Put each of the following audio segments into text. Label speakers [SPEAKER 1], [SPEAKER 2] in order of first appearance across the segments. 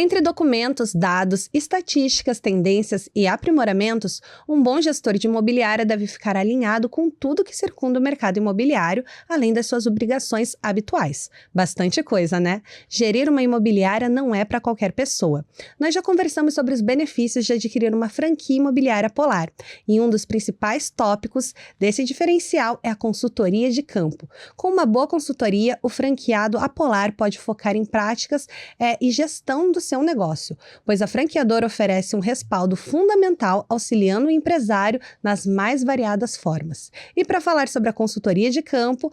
[SPEAKER 1] Entre documentos, dados, estatísticas, tendências e aprimoramentos, um bom gestor de imobiliária deve ficar alinhado com tudo que circunda o mercado imobiliário, além das suas obrigações habituais. Bastante coisa, né? Gerir uma imobiliária não é para qualquer pessoa. Nós já conversamos sobre os benefícios de adquirir uma franquia imobiliária Polar, e um dos principais tópicos desse diferencial é a consultoria de campo. Com uma boa consultoria, o franqueado Polar pode focar em práticas e gestão do seu negócio, pois a franqueadora oferece um respaldo fundamental auxiliando o empresário nas mais variadas formas. E para falar sobre a consultoria de campo,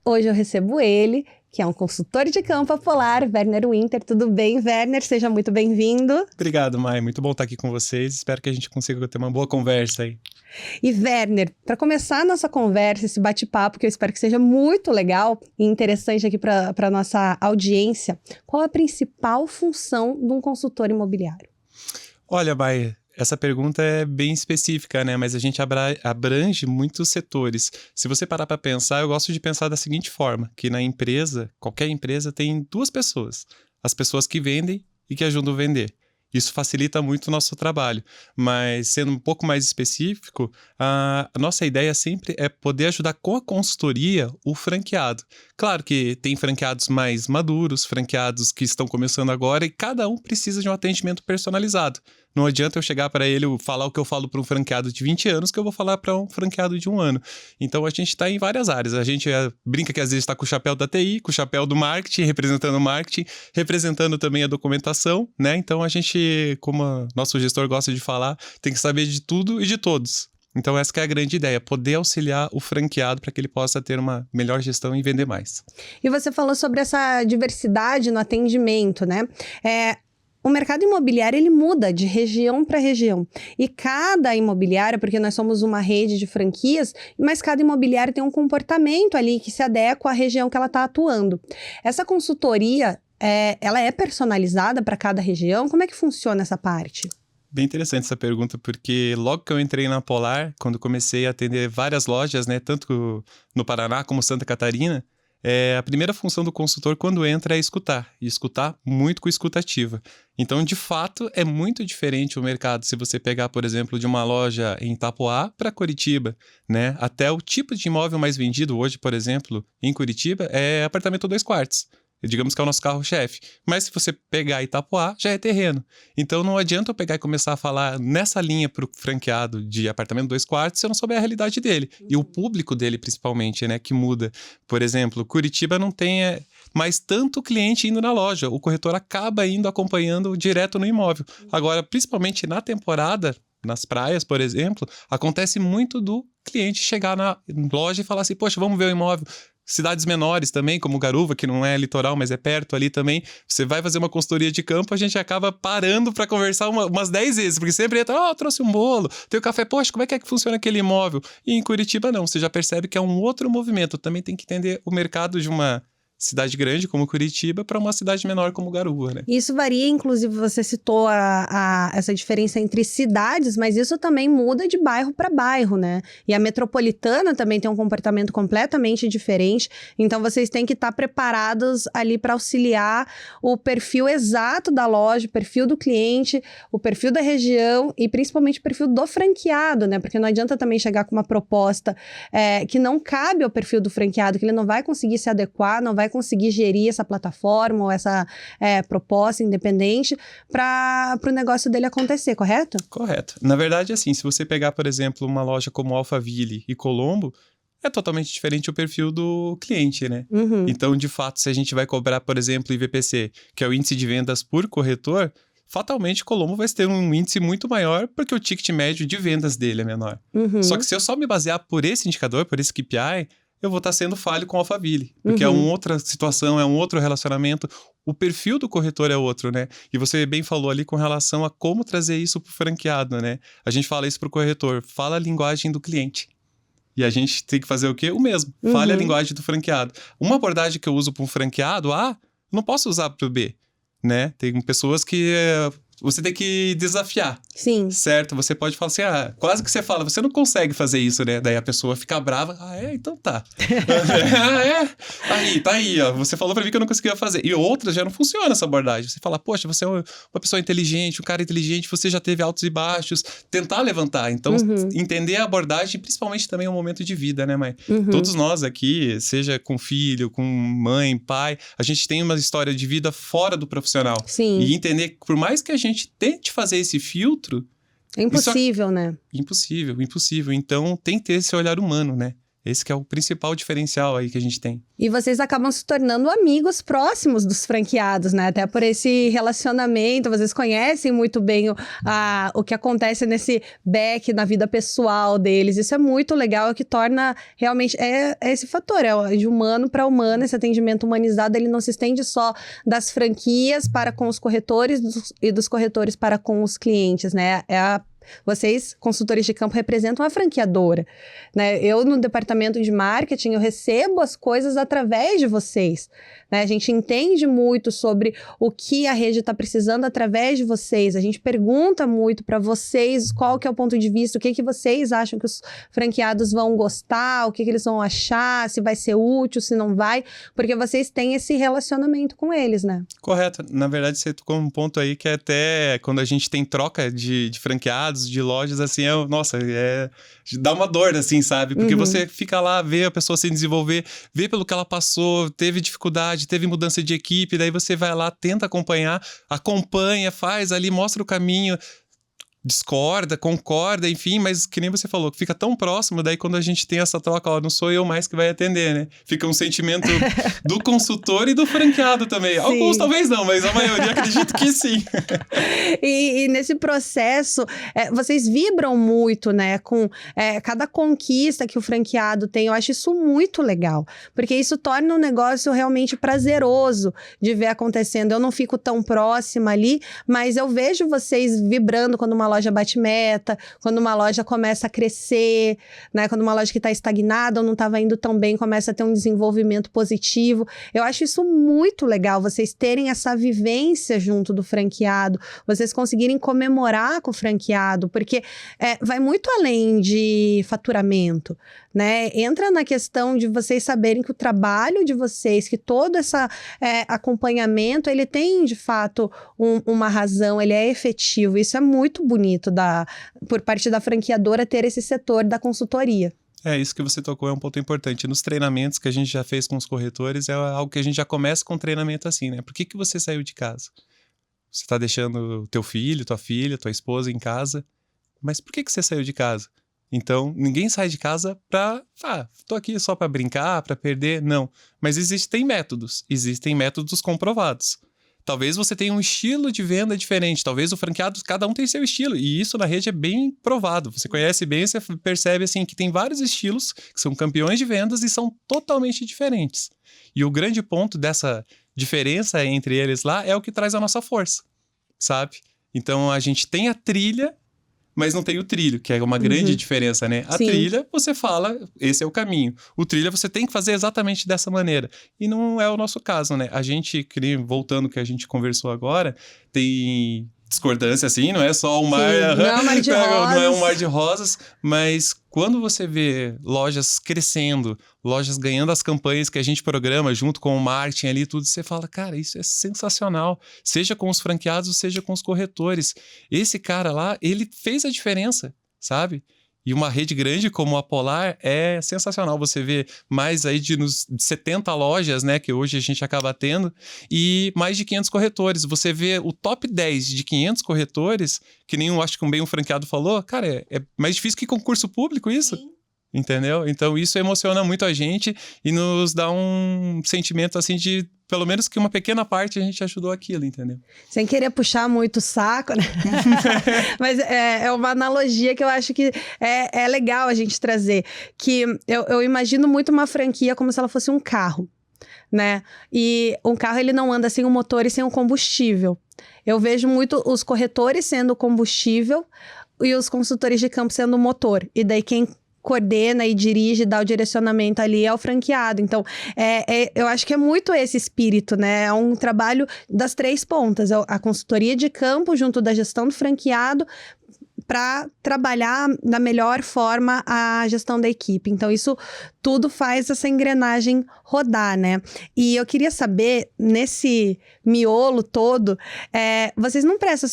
[SPEAKER 1] hoje eu recebo ele, que é um consultor de campo Polar, Werner Winter. Tudo bem, Werner? Seja muito bem-vindo.
[SPEAKER 2] Obrigado, Mai. Muito bom estar aqui com vocês. Espero que a gente consiga ter uma boa conversa aí.
[SPEAKER 1] E Werner, para começar a nossa conversa, esse bate-papo, que eu espero que seja muito legal e interessante aqui para a nossa audiência, qual a principal função de um consultor imobiliário?
[SPEAKER 2] Olha, Mai, essa pergunta é bem específica, né? Mas a gente abrange muitos setores. Se você parar para pensar, eu gosto de pensar da seguinte forma, que na empresa, qualquer empresa tem duas pessoas. As pessoas que vendem e que ajudam a vender. Isso facilita muito o nosso trabalho, mas sendo um pouco mais específico, a nossa ideia sempre é poder ajudar com a consultoria o franqueado. Claro que tem franqueados mais maduros, franqueados que estão começando agora e cada um precisa de um atendimento personalizado. Não adianta eu chegar para ele falar o que eu falo para um franqueado de 20 anos que eu vou falar para um franqueado de 1 ano. Então a gente está em várias áreas. A gente brinca que às vezes está com o chapéu da TI, com o chapéu do marketing, representando o marketing, representando também a documentação, né? Então a gente, como nosso gestor gosta de falar, tem que saber de tudo e de todos. Então essa que é a grande ideia, poder auxiliar o franqueado para que ele possa ter uma melhor gestão e vender mais.
[SPEAKER 1] E você falou sobre essa diversidade no atendimento, né? O mercado imobiliário, ele muda de região para região. E cada imobiliária, porque nós somos uma rede de franquias, mas cada imobiliária tem um comportamento ali que se adequa à região que ela está atuando. Essa consultoria, ela é personalizada para cada região? Como é que funciona essa parte?
[SPEAKER 2] Bem interessante essa pergunta, porque logo que eu entrei na Polar, quando comecei a atender várias lojas, né, tanto no Paraná como Santa Catarina, a primeira função do consultor quando entra é escutar, e escutar muito com escutativa. Então, de fato, é muito diferente o mercado se você pegar, por exemplo, de uma loja em Itapoá para Curitiba, né? Até o tipo de imóvel mais vendido hoje, por exemplo, em Curitiba, é apartamento 2 quartos. Digamos que é o nosso carro-chefe. Mas se você pegar Itapoá, já é terreno. Então não adianta eu pegar e começar a falar nessa linha para o franqueado de apartamento 2 quartos se eu não souber a realidade dele. E o público dele, principalmente, né, que muda. Por exemplo, Curitiba não tem mais tanto cliente indo na loja. O corretor acaba indo acompanhando direto no imóvel. Agora, principalmente na temporada, nas praias, por exemplo, acontece muito do cliente chegar na loja e falar assim, poxa, vamos ver o imóvel. Cidades menores também, como Garuva, que não é litoral, mas é perto ali também. Você vai fazer uma consultoria de campo, a gente acaba parando para conversar umas 10 vezes, porque sempre entra, trouxe um bolo, tem o café, poxa, como é que funciona aquele imóvel? E em Curitiba não, você já percebe que é um outro movimento. Também tem que entender o mercado de uma cidade grande como Curitiba para uma cidade menor como Garuva, né?
[SPEAKER 1] Isso varia, inclusive você citou essa diferença entre cidades, mas isso também muda de bairro para bairro, né? E a metropolitana também tem um comportamento completamente diferente, então vocês têm que estar preparados ali para auxiliar o perfil exato da loja, o perfil do cliente, o perfil da região e principalmente o perfil do franqueado, né? Porque não adianta também chegar com uma proposta que não cabe ao perfil do franqueado, que ele não vai conseguir se adequar, não vai conseguir gerir essa plataforma ou essa proposta independente para o negócio dele acontecer, correto?
[SPEAKER 2] Correto. Na verdade, assim, se você pegar, por exemplo, uma loja como Alphaville e Colombo, é totalmente diferente o perfil do cliente, né?
[SPEAKER 1] Uhum.
[SPEAKER 2] Então, de fato, se a gente vai cobrar, por exemplo, o IVPC, que é o índice de vendas por corretor, fatalmente Colombo vai ter um índice muito maior porque o ticket médio de vendas dele é menor.
[SPEAKER 1] Uhum.
[SPEAKER 2] Só que se eu só me basear por esse indicador, por esse KPI, eu vou estar sendo falho com Alphaville, porque é uma outra situação, é um outro relacionamento, o perfil do corretor é outro, né? E você bem falou ali com relação a como trazer isso para o franqueado, né? A gente fala isso para o corretor, fala a linguagem do cliente. E a gente tem que fazer o quê? O mesmo, fale a linguagem do franqueado. Uma abordagem que eu uso para um franqueado A, não posso usar para o B, né? Tem pessoas que você tem que desafiar.
[SPEAKER 1] Sim.
[SPEAKER 2] Certo? Você pode falar assim, quase que você fala, você não consegue fazer isso, né? Daí a pessoa fica brava, então tá. Tá aí, ó. Você falou pra mim que eu não conseguia fazer. E outras já não funciona essa abordagem. Você fala, poxa, você é uma pessoa inteligente, um cara inteligente, você já teve altos e baixos. Tentar levantar. Então, entender a abordagem, principalmente também o momento de vida, né, mãe? Todos nós aqui, seja com filho, com mãe, pai, a gente tem uma história de vida fora do profissional.
[SPEAKER 1] Sim.
[SPEAKER 2] E entender que por mais que a gente tente fazer esse filtro,
[SPEAKER 1] é impossível, né?
[SPEAKER 2] Impossível. Então, tem que ter esse olhar humano, né? Esse que é o principal diferencial aí que a gente tem.
[SPEAKER 1] E vocês acabam se tornando amigos próximos dos franqueados, né? Até por esse relacionamento, vocês conhecem muito bem o que acontece nesse back, na vida pessoal deles. Isso é muito legal, é o que torna realmente... É esse fator, é de humano para humano, esse atendimento humanizado, ele não se estende só das franquias para com os corretores e dos corretores para com os clientes, né? Vocês, consultores de campo, representam a franqueadora, né? Eu, no departamento de marketing, eu recebo as coisas através de vocês, né? A gente entende muito sobre o que a rede está precisando através de vocês. A gente pergunta muito para vocês qual que é o ponto de vista, o que vocês acham que os franqueados vão gostar, o que eles vão achar, se vai ser útil, se não vai, porque vocês têm esse relacionamento com eles, né?
[SPEAKER 2] Correto. Na verdade, você tocou um ponto aí que é até quando a gente tem troca de franqueados, de lojas, assim, dá uma dor, assim, sabe? Porque você fica lá, vê a pessoa se desenvolver, vê pelo que ela passou, teve dificuldade, teve mudança de equipe, daí você vai lá, tenta acompanhar, acompanha, faz ali, mostra o caminho, discorda, concorda, enfim, mas que nem você falou, fica tão próximo, daí quando a gente tem essa troca, não sou eu mais que vai atender, né? Fica um sentimento do consultor e do franqueado também. Sim. Alguns talvez não, mas a maioria acredito que sim.
[SPEAKER 1] E nesse processo, vocês vibram muito, né, com cada conquista que o franqueado tem. Eu acho isso muito legal, porque isso torna o negócio realmente prazeroso de ver acontecendo. Eu não fico tão próxima ali, mas eu vejo vocês vibrando quando uma loja bate meta, quando uma loja começa a crescer, né? Quando uma loja que está estagnada ou não estava indo tão bem começa a ter um desenvolvimento positivo. Eu acho isso muito legal, vocês terem essa vivência junto do franqueado, vocês conseguirem comemorar com o franqueado, porque vai muito além de faturamento, né? Entra na questão de vocês saberem que o trabalho de vocês, que todo esse acompanhamento, ele tem, de fato, uma razão, ele é efetivo. Isso é muito bonito por parte da franqueadora ter esse setor da consultoria.
[SPEAKER 2] Isso que você tocou é um ponto importante. Nos treinamentos que a gente já fez com os corretores, é algo que a gente já começa com treinamento assim, né? Por que você saiu de casa? Você está deixando teu filho, tua filha, tua esposa em casa, mas por que você saiu de casa? Então, ninguém sai de casa tô aqui só para brincar, para perder, não. Mas existem métodos comprovados. Talvez você tenha um estilo de venda diferente, talvez o franqueado, cada um tem seu estilo, e isso na rede é bem provado. Você conhece bem, você percebe assim que tem vários estilos que são campeões de vendas e são totalmente diferentes. E o grande ponto dessa diferença entre eles lá é o que traz a nossa força, sabe? Então a gente tem a trilha, mas não tem o trilho, que é uma grande diferença, né? A trilha, você fala, esse é o caminho. O trilha, você tem que fazer exatamente dessa maneira. E não é o nosso caso, né? A gente, voltando ao que a gente conversou agora, tem discordância, assim, não é só um mar...
[SPEAKER 1] Não é um mar de rosas.
[SPEAKER 2] Não é um mar de rosas, mas quando você vê lojas crescendo, lojas ganhando as campanhas que a gente programa junto com o marketing ali, tudo, você fala, cara, isso é sensacional. Seja com os franqueados, seja com os corretores. Esse cara lá, ele fez a diferença, sabe? E uma rede grande como a Polar é sensacional. Você vê mais aí de 70 lojas, né, que hoje a gente acaba tendo, e mais de 500 corretores. Você vê o top 10 de 500 corretores, que acho que bem um franqueado falou, cara, é mais difícil que concurso público isso. Sim. Entendeu? Então isso emociona muito a gente e nos dá um sentimento assim de, pelo menos que uma pequena parte a gente ajudou aquilo, entendeu?
[SPEAKER 1] Sem querer puxar muito o saco, né? Mas é uma analogia que eu acho que é legal a gente trazer. Que eu imagino muito uma franquia como se ela fosse um carro, né? E um carro, ele não anda sem o motor e sem o combustível. Eu vejo muito os corretores sendo o combustível e os consultores de campo sendo o motor. E daí quem coordena e dirige, dá o direcionamento ali ao franqueado. Então, eu acho que é muito esse espírito, né? É um trabalho das 3 pontas. A consultoria de campo junto da gestão do franqueado para trabalhar da melhor forma a gestão da equipe. Então, isso tudo faz essa engrenagem rodar, né? E eu queria saber, nesse miolo todo, vocês não prestam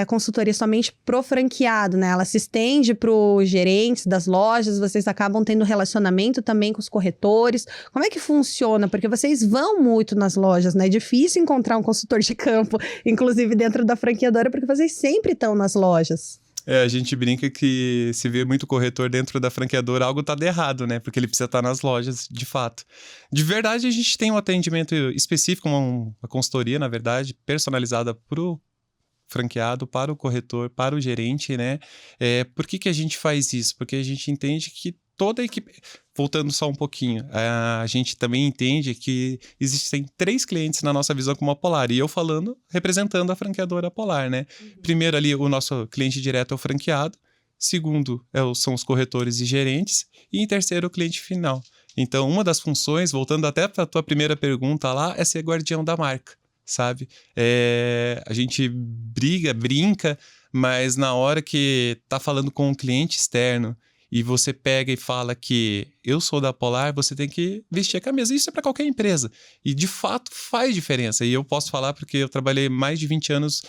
[SPEAKER 1] consultoria somente pro franqueado, né? Ela se estende pro gerentes das lojas, vocês acabam tendo relacionamento também com os corretores. Como é que funciona? Porque vocês vão muito nas lojas, né? É difícil encontrar um consultor de campo, inclusive dentro da franqueadora, porque vocês sempre estão nas lojas.
[SPEAKER 2] A gente brinca que se vê muito corretor dentro da franqueadora, algo tá de errado, né? Porque ele precisa estar nas lojas, de fato. De verdade, a gente tem um atendimento específico, uma consultoria, na verdade, personalizada pro franqueado, para o corretor, para o gerente, né? Por que a gente faz isso? Porque a gente entende que toda a equipe... Voltando só um pouquinho, a gente também entende que existem 3 clientes na nossa visão como a Polar, e eu falando, representando a franqueadora Polar, né? Primeiro ali, o nosso cliente direto é o franqueado, segundo são os corretores e gerentes, e em terceiro, o cliente final. Então, uma das funções, voltando até para a tua primeira pergunta lá, é ser guardião da marca, sabe? A gente brinca, mas na hora que tá falando com um cliente externo, e você pega e fala que eu sou da Polar, você tem que vestir a camisa. Isso é para qualquer empresa. E, de fato, faz diferença. E eu posso falar porque eu trabalhei mais de 20 anos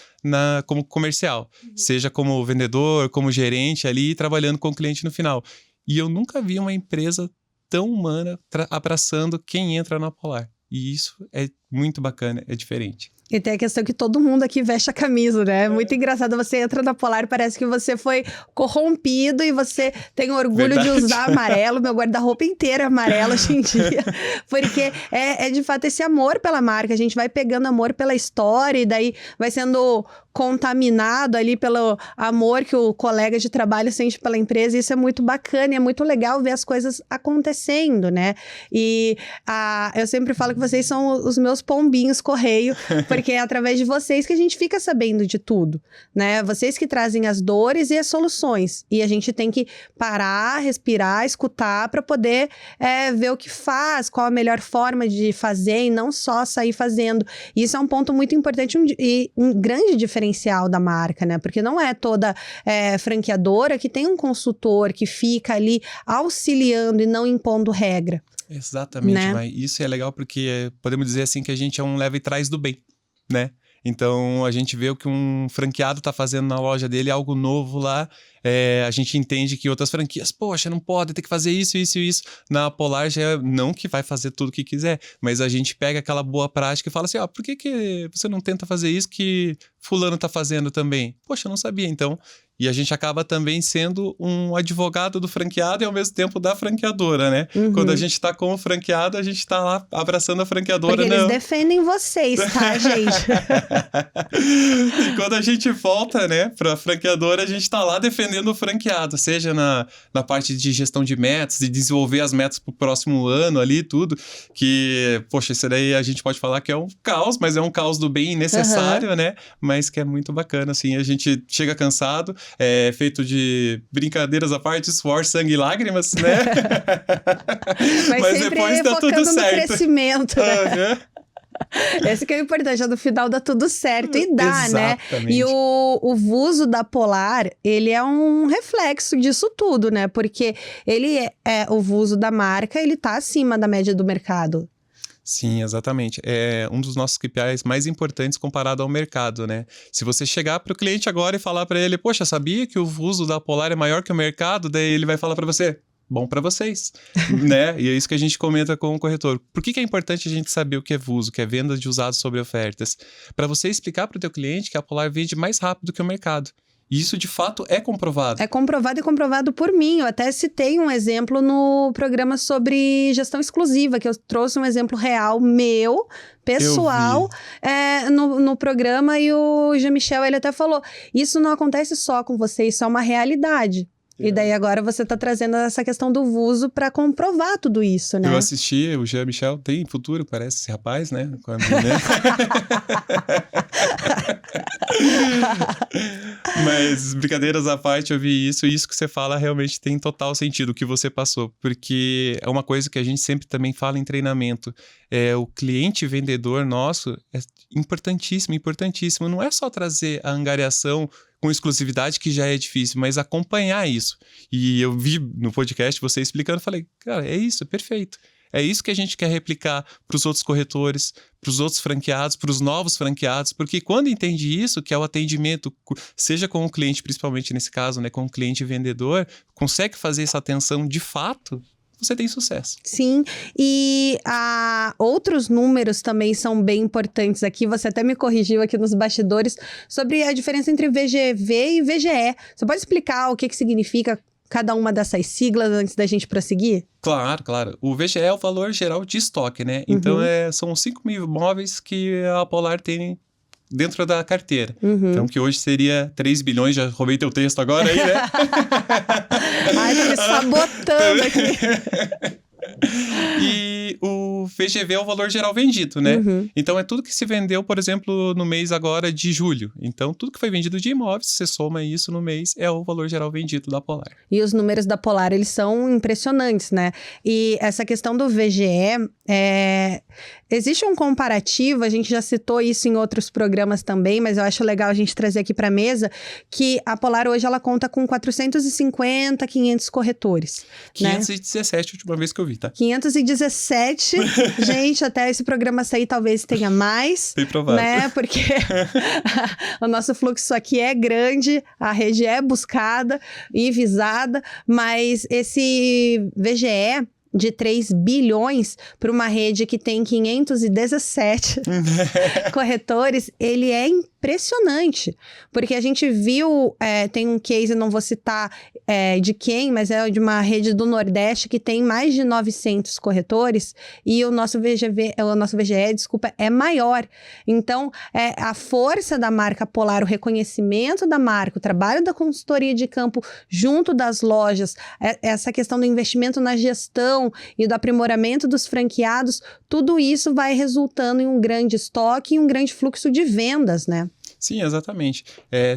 [SPEAKER 2] como comercial. Seja como vendedor, como gerente ali, trabalhando com o cliente no final. E eu nunca vi uma empresa tão humana abraçando quem entra na Polar. E isso é muito bacana, é diferente.
[SPEAKER 1] E tem a questão que todo mundo aqui veste a camisa, né? É muito engraçado, você entra na Polar, parece que você foi corrompido e você tem orgulho de usar amarelo. Meu guarda-roupa inteiro é amarelo hoje em dia. Porque é de fato esse amor pela marca. A gente vai pegando amor pela história e daí vai sendo contaminado ali pelo amor que o colega de trabalho sente pela empresa. Isso é muito bacana e é muito legal ver as coisas acontecendo, né? E eu sempre falo que vocês são os meus pombinhos correio, porque é através de vocês que a gente fica sabendo de tudo, né? Vocês que trazem as dores e as soluções. E a gente tem que parar, respirar, escutar para poder ver o que faz, qual a melhor forma de fazer e não só sair fazendo. E isso é um ponto muito importante e um grande diferencial da marca, né? Porque não é toda franqueadora que tem um consultor que fica ali auxiliando e não impondo regra.
[SPEAKER 2] Exatamente,
[SPEAKER 1] né?
[SPEAKER 2] Mas isso é legal porque podemos dizer assim que a gente é um leva e traz do bem, né? Então, a gente vê o que um franqueado tá fazendo na loja dele, algo novo lá, a gente entende que outras franquias, poxa, não pode, tem que fazer isso, isso e isso. Na Polar já não que vai fazer tudo o que quiser, mas a gente pega aquela boa prática e fala assim, por que você não tenta fazer isso que fulano tá fazendo também? Poxa, eu não sabia, então... E a gente acaba também sendo um advogado do franqueado e ao mesmo tempo da franqueadora, né?
[SPEAKER 1] Uhum.
[SPEAKER 2] Quando a gente tá como franqueado, a gente tá lá abraçando a franqueadora.
[SPEAKER 1] Porque eles defendem vocês, tá, gente?
[SPEAKER 2] E quando a gente volta, né, pra franqueadora, a gente tá lá defendendo o franqueado, seja na parte de gestão de metas, de desenvolver as metas pro próximo ano ali, tudo. Que, poxa, isso daí a gente pode falar que é um caos, mas é um caos do bem necessário, né? Mas que é muito bacana, assim. A gente chega cansado, feito de brincadeiras à parte, suor, sangue e lágrimas, né?
[SPEAKER 1] Mas depois dá tudo certo. No crescimento, né?
[SPEAKER 2] Uhum.
[SPEAKER 1] Esse que é o importante, no final dá tudo certo e dá,
[SPEAKER 2] Exatamente.
[SPEAKER 1] né? E o Vuso da Polar, ele é um reflexo disso tudo, né? Porque ele o Vuso da marca, ele tá acima da média do mercado.
[SPEAKER 2] Sim, exatamente. É um dos nossos KPIs mais importantes comparado ao mercado, né? Se você chegar para o cliente agora e falar para ele, poxa, sabia que o uso da Polar é maior que o mercado? Daí ele vai falar para você, bom para vocês, né? E é isso que a gente comenta com o corretor. Por que é importante a gente saber o que é VUSO, que é venda de usados sobre ofertas? Para você explicar para o teu cliente que a Polar vende mais rápido que o mercado. E isso, de fato, é comprovado.
[SPEAKER 1] É comprovado e comprovado por mim. Eu até citei um exemplo no programa sobre gestão exclusiva, que eu trouxe um exemplo real meu, pessoal, no programa. E o Jean-Michel, ele até falou, isso não acontece só com você, isso é uma realidade. E daí agora você está trazendo essa questão do VUSO para comprovar tudo isso, né?
[SPEAKER 2] Eu assisti, o Jean-Michel tem futuro, parece esse rapaz, né? Com a menina. Mas, brincadeiras à parte, eu vi isso, e isso que você fala realmente tem total sentido, o que você passou, porque é uma coisa que a gente sempre também fala em treinamento, o cliente vendedor nosso é importantíssimo, importantíssimo, não é só trazer a angariação com exclusividade, que já é difícil, mas acompanhar isso. E eu vi no podcast você explicando, falei, cara, é isso, perfeito. É isso que a gente quer replicar para os outros corretores, para os outros franqueados, para os novos franqueados, porque quando entende isso, que é o atendimento, seja com o cliente, principalmente nesse caso, né, com o cliente vendedor, consegue fazer essa atenção de fato, você tem sucesso.
[SPEAKER 1] Sim, e outros números também são bem importantes aqui. Você até me corrigiu aqui nos bastidores sobre a diferença entre VGV e VGE. Você pode explicar o que significa cada uma dessas siglas antes da gente prosseguir?
[SPEAKER 2] Claro, claro. O VGE é o valor geral de estoque, né? Então, são 5 mil imóveis que a Polar tem dentro da carteira. Então, que hoje seria 3 bilhões, já roubei teu texto agora aí, né?
[SPEAKER 1] Ai, tá me sabotando aqui.
[SPEAKER 2] E o VGV é o valor geral vendido, né? Então, é tudo que se vendeu, por exemplo, no mês agora de julho. Então, tudo que foi vendido de imóveis, você soma isso no mês, é o valor geral vendido da Polar.
[SPEAKER 1] E os números da Polar, eles são impressionantes, né? E essa questão do VGE, existe um comparativo, a gente já citou isso em outros programas também, mas eu acho legal a gente trazer aqui para a mesa, que a Polar hoje, ela conta com 450, 500 corretores.
[SPEAKER 2] 517, a última vez que eu vi, tá?
[SPEAKER 1] 517, gente, até esse programa sair talvez tenha mais.
[SPEAKER 2] Bem provável.
[SPEAKER 1] Né? Porque o nosso fluxo aqui é grande, a rede é buscada e visada, mas esse VGE de 3 bilhões para uma rede que tem 517 corretores, ele é impressionante, porque a gente viu, tem um case, não vou citar de quem, mas é de uma rede do Nordeste que tem mais de 900 corretores e o nosso VGE, é maior. Então, a força da marca Polar, o reconhecimento da marca, o trabalho da consultoria de campo junto das lojas, essa questão do investimento na gestão e do aprimoramento dos franqueados, tudo isso vai resultando em um grande estoque e um grande fluxo de vendas, né?
[SPEAKER 2] Sim, exatamente.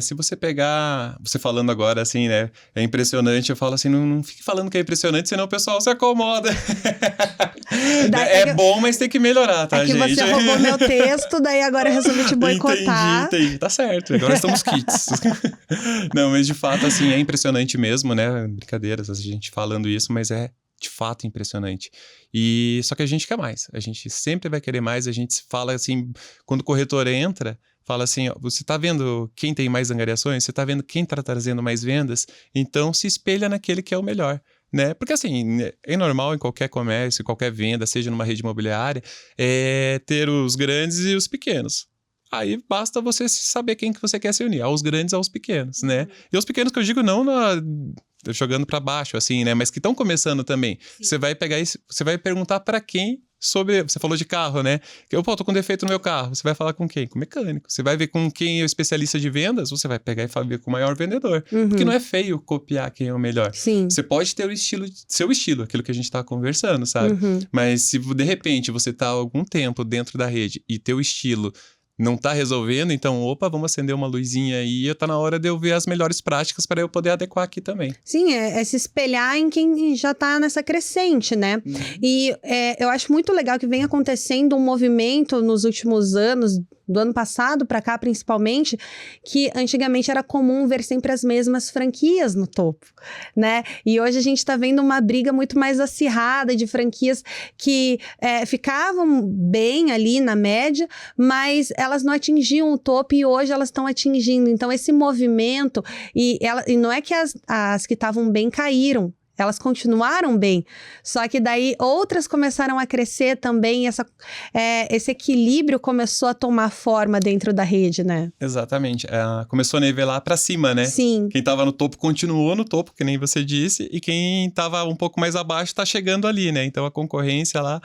[SPEAKER 2] Se você pegar, você falando agora assim, né, é impressionante, eu falo assim, não fique falando que é impressionante, senão o pessoal se acomoda. Bom, mas tem que melhorar, tá, gente?
[SPEAKER 1] Você roubou meu texto, daí agora eu resolvi te boicotar.
[SPEAKER 2] Entendi, tá certo, agora estamos kits. Não, mas de fato, assim, é impressionante mesmo, né, brincadeiras, a gente falando isso, mas é de fato impressionante. E só que a gente quer mais, a gente sempre vai querer mais, a gente fala assim, quando o corretor entra, fala assim, ó, você tá vendo quem tem mais angariações? Você tá vendo quem tá trazendo mais vendas? Então se espelha naquele que é o melhor, né? Porque assim, é normal em qualquer comércio, qualquer venda, seja numa rede imobiliária, ter os grandes e os pequenos. Aí basta você saber quem que você quer se unir, aos grandes aos pequenos, né? E os pequenos que eu digo não jogando para baixo, assim, né? Mas que estão começando também. Sim. Você vai pegar isso, você vai perguntar para quem sobre... Você falou de carro, né? Eu, tô com defeito no meu carro. Você vai falar com quem? Com o mecânico. Você vai ver com quem é o especialista de vendas, você vai pegar e ver com o maior vendedor. Porque não é feio copiar quem é o melhor.
[SPEAKER 1] Sim.
[SPEAKER 2] Você pode ter seu estilo, aquilo que a gente tá conversando, sabe? Mas se de repente você tá há algum tempo dentro da rede e teu estilo não tá resolvendo, então, vamos acender uma luzinha aí, tá na hora de eu ver as melhores práticas para eu poder adequar aqui também.
[SPEAKER 1] Sim, é se espelhar em quem já tá nessa crescente, né? E eu acho muito legal que vem acontecendo um movimento nos últimos anos, do ano passado para cá principalmente, que antigamente era comum ver sempre as mesmas franquias no topo, né? E hoje a gente tá vendo uma briga muito mais acirrada de franquias que ficavam bem ali na média, mas elas não atingiam o topo e hoje elas estão atingindo. Então esse movimento, e não é que as que estavam bem caíram, Elas continuaram bem, só que daí outras começaram a crescer também, esse equilíbrio começou a tomar forma dentro da rede, né?
[SPEAKER 2] Exatamente. Começou a nivelar para cima, né?
[SPEAKER 1] Sim.
[SPEAKER 2] Quem estava no topo continuou no topo, que nem você disse, e quem estava um pouco mais abaixo está chegando ali, né? Então a concorrência lá,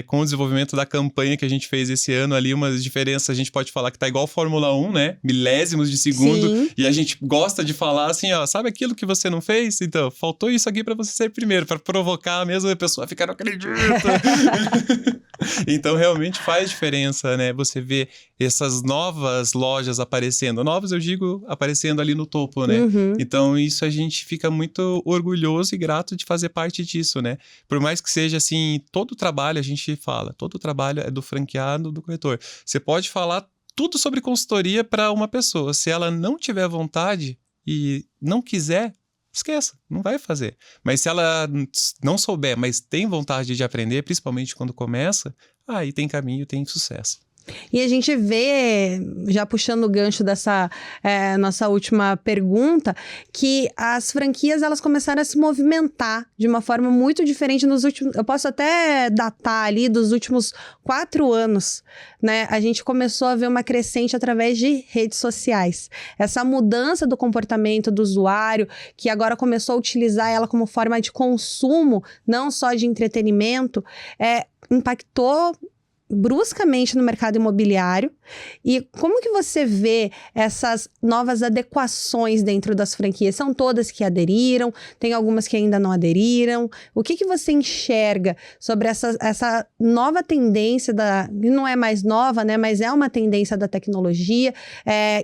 [SPEAKER 2] com o desenvolvimento da campanha que a gente fez esse ano ali, umas diferenças, a gente pode falar que tá igual Fórmula 1, né? Milésimos de segundo.
[SPEAKER 1] Sim.
[SPEAKER 2] E a gente gosta de falar assim, ó, sabe aquilo que você não fez? Então, faltou isso aqui para você ser primeiro, para provocar mesmo a pessoa ficar, não acredita. Então, realmente faz diferença, né? Você vê essas novas lojas aparecendo. Novas, eu digo, aparecendo ali no topo, né?
[SPEAKER 1] Uhum.
[SPEAKER 2] Então, isso a gente fica muito orgulhoso e grato de fazer parte disso, né? Por mais que seja assim, todo o trabalho, a gente fala, todo o trabalho é do franqueado, do corretor. Você pode falar tudo sobre consultoria para uma pessoa. Se ela não tiver vontade e não quiser, esqueça, não vai fazer. Mas se ela não souber, mas tem vontade de aprender, principalmente quando começa, aí tem caminho, tem sucesso.
[SPEAKER 1] E a gente vê, já puxando o gancho dessa nossa última pergunta, que as franquias elas começaram a se movimentar de uma forma muito diferente nos últimos... Eu posso até datar ali dos últimos 4 anos, né? A gente começou a ver uma crescente através de redes sociais. Essa mudança do comportamento do usuário, que agora começou a utilizar ela como forma de consumo, não só de entretenimento, impactou bruscamente no mercado imobiliário. E como que você vê essas novas adequações dentro das franquias? São todas que aderiram? Tem algumas que ainda não aderiram? O que você enxerga sobre essa nova tendência não é mais nova, né? Mas é uma tendência da tecnologia,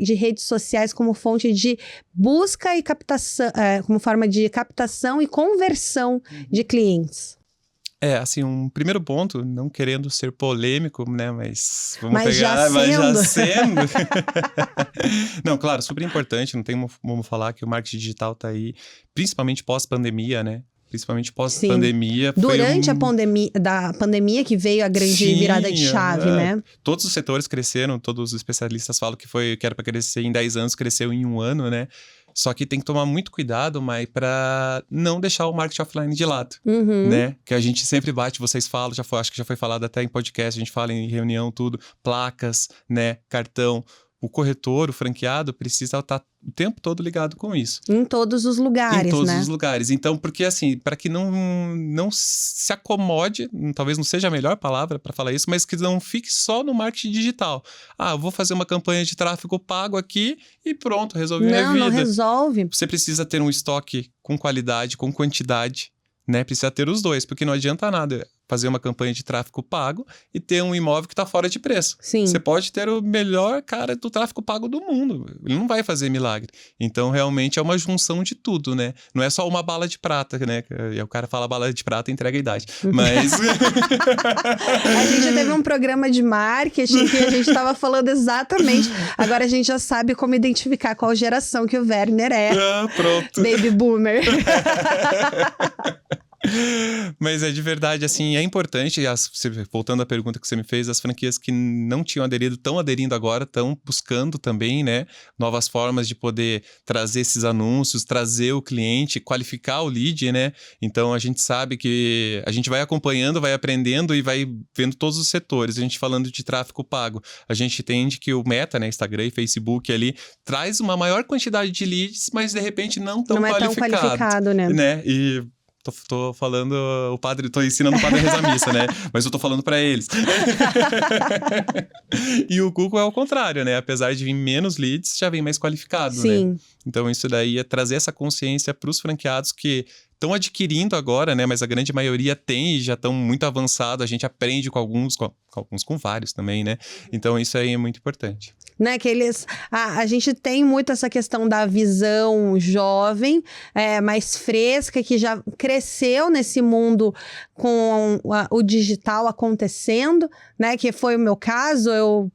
[SPEAKER 1] de redes sociais como fonte de busca e captação, como forma de captação e conversão de clientes?
[SPEAKER 2] Assim, um primeiro ponto, não querendo ser polêmico, né, mas vamos
[SPEAKER 1] mas
[SPEAKER 2] pegar, mas já sendo. Não, claro, super importante, não tem como falar que o marketing digital tá aí, principalmente pós-pandemia, né? Principalmente pós-pandemia.
[SPEAKER 1] Durante a pandemia que veio a grande virada de chave, né?
[SPEAKER 2] Todos os setores cresceram, todos os especialistas falam que era para crescer em 10 anos, cresceu em 1 ano, né? Só que tem que tomar muito cuidado, Mai, para não deixar o marketing offline de lado, né? Que a gente sempre bate, vocês falam, acho que já foi falado até em podcast, a gente fala em reunião, tudo, placas, né, cartão. O corretor, o franqueado, precisa estar o tempo todo ligado com isso.
[SPEAKER 1] Em todos os lugares,
[SPEAKER 2] Em todos
[SPEAKER 1] né?
[SPEAKER 2] os lugares. Então, porque assim, para que não se acomode, talvez não seja a melhor palavra para falar isso, mas que não fique só no marketing digital. Eu vou fazer uma campanha de tráfego pago aqui e pronto, resolvi minha vida.
[SPEAKER 1] Não resolve.
[SPEAKER 2] Você precisa ter um estoque com qualidade, com quantidade, né? Precisa ter os dois, porque não adianta nada fazer uma campanha de tráfego pago e ter um imóvel que está fora de preço.
[SPEAKER 1] Sim.
[SPEAKER 2] Você pode ter o melhor cara do tráfego pago do mundo. Ele não vai fazer milagre. Então, realmente, é uma junção de tudo, né? Não é só uma bala de prata, né? E o cara fala bala de prata e entrega a idade. Mas...
[SPEAKER 1] A gente teve um programa de marketing que a gente estava falando exatamente. Agora a gente já sabe como identificar qual geração que o Werner é.
[SPEAKER 2] Pronto.
[SPEAKER 1] Baby Boomer.
[SPEAKER 2] Mas de verdade, assim, é importante, voltando à pergunta que você me fez, as franquias que não tinham aderido, estão aderindo agora, estão buscando também, né, novas formas de poder trazer esses anúncios, trazer o cliente, qualificar o lead, né, então a gente sabe que a gente vai acompanhando, vai aprendendo e vai vendo todos os setores. A gente falando de tráfego pago, a gente entende que o Meta, né, Instagram e Facebook ali, traz uma maior quantidade de leads, mas de repente não tão qualificado.
[SPEAKER 1] Não é tão qualificado, né?
[SPEAKER 2] E... Tô falando, tô ensinando o padre a rezar a missa, né? Mas eu tô falando pra eles. E o Google é o contrário, né? Apesar de vir menos leads, já vem mais qualificado,
[SPEAKER 1] Sim.
[SPEAKER 2] né? Então isso daí é trazer essa consciência pros franqueados que estão adquirindo agora, né? Mas a grande maioria tem e já estão muito avançados. A gente aprende com alguns, com vários também, né? Então isso aí é muito importante.
[SPEAKER 1] Né, que a gente tem muito essa questão da visão jovem, mais fresca, que já cresceu nesse mundo com o digital acontecendo, né, que foi o meu caso. Eu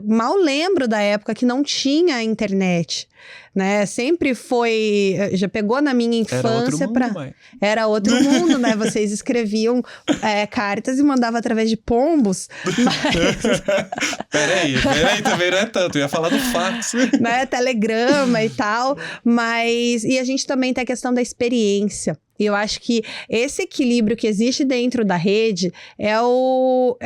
[SPEAKER 1] mal lembro da época que não tinha internet, né, sempre foi, já pegou na minha infância. Era outro mundo, né, vocês escreviam cartas e mandavam através de pombos. Mas...
[SPEAKER 2] Peraí, também não é tanto, eu ia falar do fax.
[SPEAKER 1] Né, telegrama e tal, mas... E a gente também tem a questão da experiência. E eu acho que esse equilíbrio que existe dentro da rede é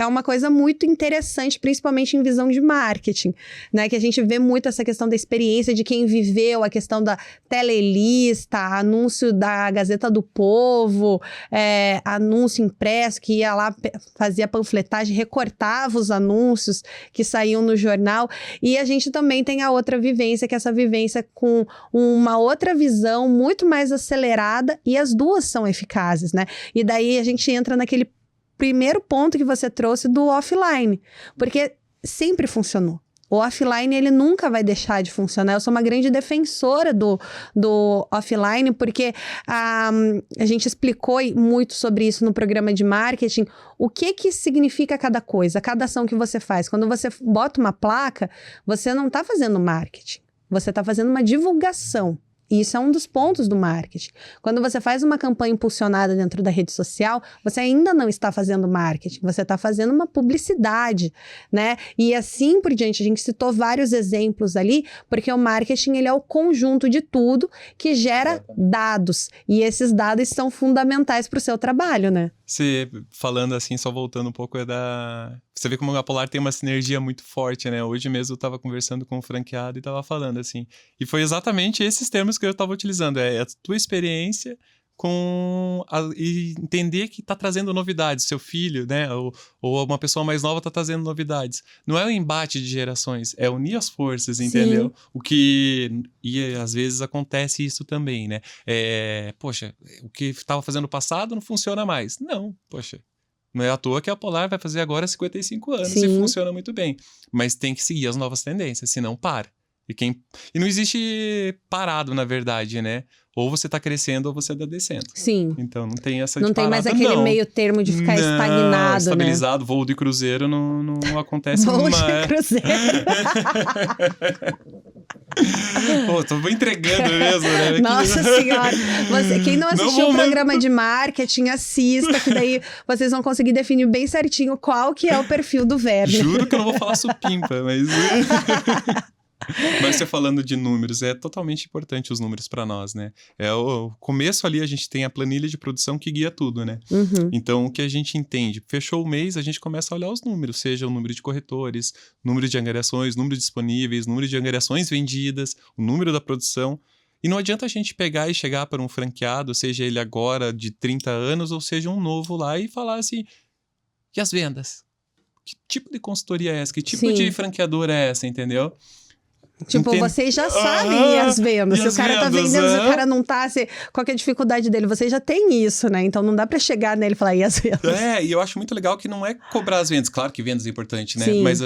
[SPEAKER 1] uma coisa muito interessante, principalmente em visão de marketing, né? Que a gente vê muito essa questão da experiência de quem viveu, a questão da telelista, anúncio da Gazeta do Povo, anúncio impresso, que ia lá, fazia panfletagem, recortava os anúncios que saíam no jornal. E a gente também tem a outra vivência, que é essa vivência com uma outra visão muito mais acelerada, e as duas são eficazes, né? E daí a gente entra naquele primeiro ponto que você trouxe do offline, porque sempre funcionou. O offline, ele nunca vai deixar de funcionar. Eu sou uma grande defensora do offline, porque a gente explicou muito sobre isso no programa de marketing. O que significa cada coisa, cada ação que você faz. Quando você bota uma placa, você não está fazendo marketing. Você está fazendo uma divulgação. E isso é um dos pontos do marketing. Quando você faz uma campanha impulsionada dentro da rede social, você ainda não está fazendo marketing, você está fazendo uma publicidade, né? E assim por diante, a gente citou vários exemplos ali, porque o marketing, ele é o conjunto de tudo que gera dados. E esses dados são fundamentais para o seu trabalho, né?
[SPEAKER 2] Você, falando assim, só voltando um pouco, você vê como a Polar tem uma sinergia muito forte, né? Hoje mesmo eu tava conversando com um franqueado e tava falando assim. E foi exatamente esses termos que eu tava utilizando. É a tua experiência e entender que tá trazendo novidades. Seu filho, né? Ou uma pessoa mais nova tá trazendo novidades. Não é um embate de gerações, é unir as forças, entendeu? E às vezes acontece isso também, né? Poxa, o que estava fazendo no passado não funciona mais. Não, poxa. Não é à toa que a Polar vai fazer agora 55 anos e funciona muito bem. Mas tem que seguir as novas tendências, senão para. E não existe parado, na verdade, né? Ou você tá crescendo ou você tá descendo.
[SPEAKER 1] Sim.
[SPEAKER 2] Então não tem essa
[SPEAKER 1] Não tem mais aquele meio termo de ficar estabilizado,
[SPEAKER 2] estabilizado, né? Voo de cruzeiro não acontece
[SPEAKER 1] mais. Voo de cruzeiro.
[SPEAKER 2] Pô, tô entregando mesmo, né?
[SPEAKER 1] Nossa Senhora. Quem não assistiu o programa de marketing, assista, que daí vocês vão conseguir definir bem certinho qual que é o perfil do Werner.
[SPEAKER 2] Juro que eu não vou falar supimpa, mas... Mas você falando de números, é totalmente importante os números para nós, né? O começo ali, a gente tem a planilha de produção que guia tudo, né?
[SPEAKER 1] Uhum.
[SPEAKER 2] Então, o que a gente entende? Fechou o mês, a gente começa a olhar os números, seja o número de corretores, número de angariações, número disponíveis, número de angariações vendidas, o número da produção. E não adianta a gente pegar e chegar para um franqueado, seja ele agora de 30 anos, ou seja um novo lá, e falar assim, e as vendas? Que tipo de consultoria é essa? Que tipo de franqueador é essa, entendeu?
[SPEAKER 1] Tipo, vocês já sabem as vendas. Se o cara tá vendendo, se o cara não tá, qual que é a dificuldade dele? Vocês já têm isso, né? Então não dá pra chegar nele e falar, e as vendas?
[SPEAKER 2] E eu acho muito legal que não é cobrar as vendas. Claro que vendas é importante, né?
[SPEAKER 1] Sim.
[SPEAKER 2] Mas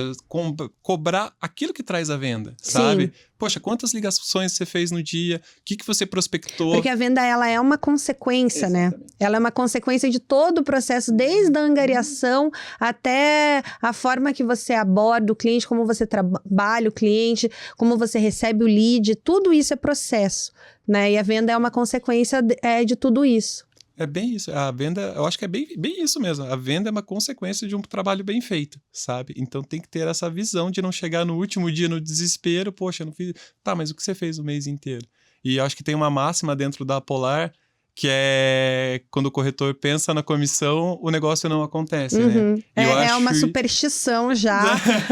[SPEAKER 2] cobrar aquilo que traz a venda, sabe?
[SPEAKER 1] Sim.
[SPEAKER 2] Poxa, quantas ligações você fez no dia? O que você prospectou?
[SPEAKER 1] Porque a venda, ela é uma consequência, né? Ela é uma consequência de todo o processo, desde a angariação até a forma que você aborda o cliente, como você trabalha o cliente, como você recebe o lead, tudo isso é processo, né? E a venda é uma consequência de tudo isso.
[SPEAKER 2] É bem isso. A venda, eu acho que é bem isso mesmo. A venda é uma consequência de um trabalho bem feito, sabe? Então tem que ter essa visão de não chegar no último dia no desespero. Poxa, eu não fiz... Tá, mas o que você fez o mês inteiro? E eu acho que tem uma máxima dentro da Polar, que é quando o corretor pensa na comissão, o negócio não acontece, né?
[SPEAKER 1] É uma superstição já,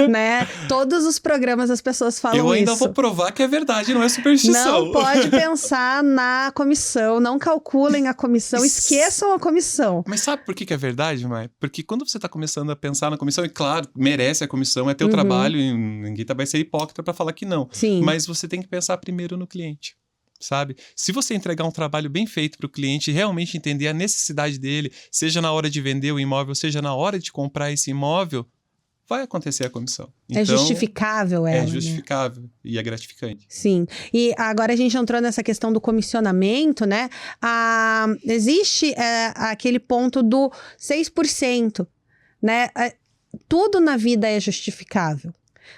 [SPEAKER 1] né? Todos os programas as pessoas falam isso.
[SPEAKER 2] Eu ainda vou provar que é verdade, não é superstição.
[SPEAKER 1] Não pode pensar na comissão, não calculem a comissão, esqueçam a comissão.
[SPEAKER 2] Mas sabe por que é verdade, Mai? Porque quando você tá começando a pensar na comissão, e claro, merece a comissão, é teu trabalho, e ninguém vai ser hipócrita para falar que não.
[SPEAKER 1] Sim.
[SPEAKER 2] Mas você tem que pensar primeiro no cliente. Sabe? Se você entregar um trabalho bem feito para o cliente, realmente entender a necessidade dele, seja na hora de vender o imóvel, seja na hora de comprar esse imóvel, vai acontecer a comissão. Então,
[SPEAKER 1] é justificável ela,
[SPEAKER 2] é justificável, né? E é gratificante.
[SPEAKER 1] Sim. E agora a gente entrou nessa questão do comissionamento, né? Existe aquele ponto do 6%, né? Tudo na vida é justificável.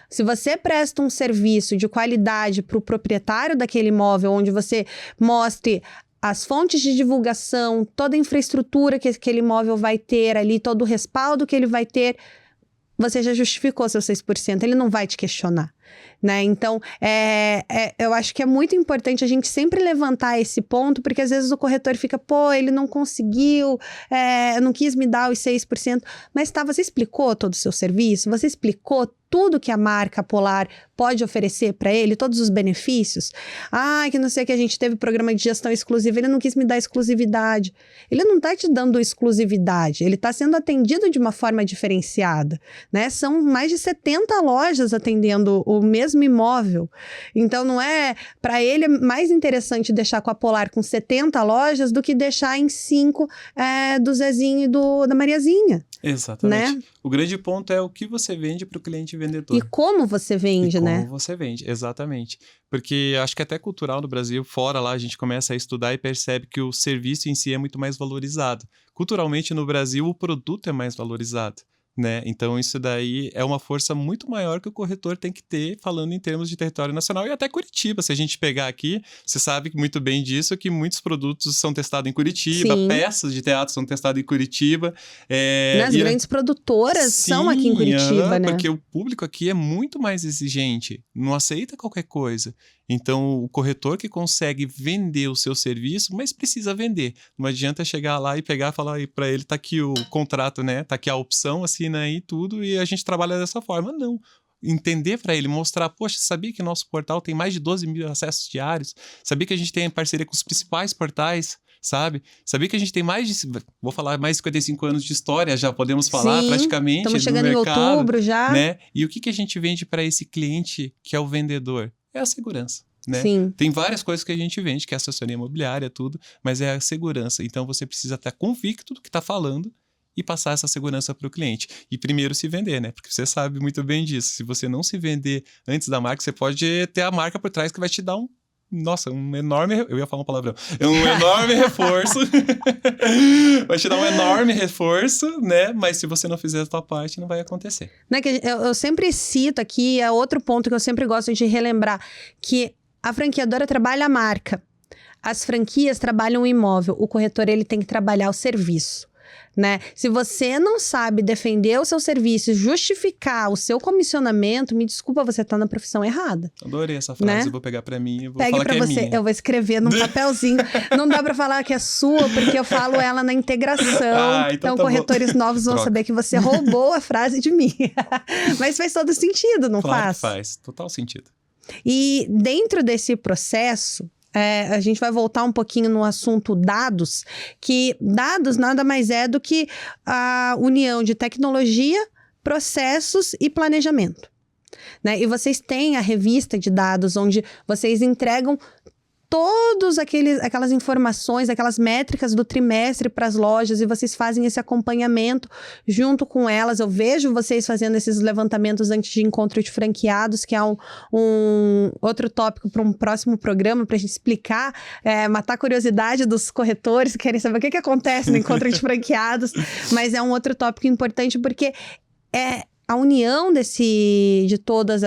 [SPEAKER 1] Se você presta um serviço de qualidade para o proprietário daquele imóvel, onde você mostre as fontes de divulgação, toda a infraestrutura que aquele imóvel vai ter ali, todo o respaldo que ele vai ter, você já justificou seu 6%, ele não vai te questionar. Né? Então, eu acho que é muito importante a gente sempre levantar esse ponto, porque às vezes o corretor fica, pô, ele não conseguiu, não quis me dar os 6%, mas você explicou todo o seu serviço? Você explicou tudo que a marca Polar pode oferecer para ele, todos os benefícios? Que não sei o que, a gente teve programa de gestão exclusiva, ele não quis me dar exclusividade. Ele não está te dando exclusividade, ele está sendo atendido de uma forma diferenciada, né? São mais de 70 lojas atendendo o mesmo imóvel. Então, não é... Para ele, é mais interessante deixar com a Polar com 70 lojas do que deixar em 5 do Zezinho e da Mariazinha.
[SPEAKER 2] Exatamente.
[SPEAKER 1] Né?
[SPEAKER 2] O grande ponto é o que você vende para o cliente vendedor.
[SPEAKER 1] E como você vende, né?
[SPEAKER 2] Como você vende, exatamente. Porque acho que até cultural no Brasil, fora lá, a gente começa a estudar e percebe que o serviço em si é muito mais valorizado. Culturalmente no Brasil, o produto é mais valorizado. Né? Então isso daí é uma força muito maior que o corretor tem que ter, falando em termos de território nacional, e até Curitiba. Se a gente pegar aqui, você sabe muito bem disso, que muitos produtos são testados em Curitiba,
[SPEAKER 1] Sim.
[SPEAKER 2] peças de teatro são testadas em Curitiba.
[SPEAKER 1] As grandes produtoras são aqui em Curitiba, né?
[SPEAKER 2] Porque o público aqui é muito mais exigente, não aceita qualquer coisa. Então, o corretor que consegue vender o seu serviço, mas precisa vender. Não adianta chegar lá e pegar e falar para ele, tá aqui o contrato, né? Tá aqui a opção, assina aí tudo e a gente trabalha dessa forma. Não. Entender para ele, mostrar, poxa, sabia que nosso portal tem mais de 12 mil acessos diários? Sabia que a gente tem parceria com os principais portais? Sabe? Sabia que a gente tem mais de 55 anos de história, já podemos falar. Sim, praticamente.
[SPEAKER 1] Estamos chegando
[SPEAKER 2] no mercado,
[SPEAKER 1] em outubro já.
[SPEAKER 2] Né? E o que a gente vende para esse cliente que é o vendedor? É a segurança. Né?
[SPEAKER 1] Sim.
[SPEAKER 2] Tem várias coisas que a gente vende, que é assessoria imobiliária, tudo, mas é a segurança. Então você precisa estar convicto do que está falando e passar essa segurança para o cliente. E primeiro se vender, né? Porque você sabe muito bem disso. Se você não se vender antes da marca, você pode ter a marca por trás que vai te dar um enorme... Eu ia falar uma palavrão. Um enorme reforço. Vai te dar um enorme reforço, né? Mas se você não fizer a sua parte, não vai acontecer.
[SPEAKER 1] Não é que eu sempre cito aqui, é outro ponto que eu sempre gosto de relembrar, que a franqueadora trabalha a marca. As franquias trabalham o imóvel. O corretor, ele tem que trabalhar o serviço. Né? Se você não sabe defender o seu serviço, justificar o seu comissionamento, me desculpa, você tá na profissão errada.
[SPEAKER 2] Adorei essa frase,
[SPEAKER 1] né?
[SPEAKER 2] Eu vou pegar pra mim e vou
[SPEAKER 1] Pegue
[SPEAKER 2] falar
[SPEAKER 1] pra
[SPEAKER 2] que é
[SPEAKER 1] você.
[SPEAKER 2] minha.
[SPEAKER 1] Eu vou escrever num papelzinho. Não dá pra falar que é sua, porque eu falo ela na integração. Então corretores novos vão saber que você roubou a frase de mim. Mas faz todo sentido, não
[SPEAKER 2] claro
[SPEAKER 1] faz?
[SPEAKER 2] Que faz, total sentido.
[SPEAKER 1] E dentro desse processo, a gente vai voltar um pouquinho no assunto dados, que dados nada mais é do que a união de tecnologia, processos e planejamento. Né? E vocês têm a revista de dados, onde vocês entregam todas aquelas informações, aquelas métricas do trimestre para as lojas, e vocês fazem esse acompanhamento junto com elas. Eu vejo vocês fazendo esses levantamentos antes de encontro de franqueados, que é um outro tópico para um próximo programa, para a gente explicar, matar a curiosidade dos corretores que querem saber o que acontece no encontro de franqueados, mas é um outro tópico importante porque a união de todas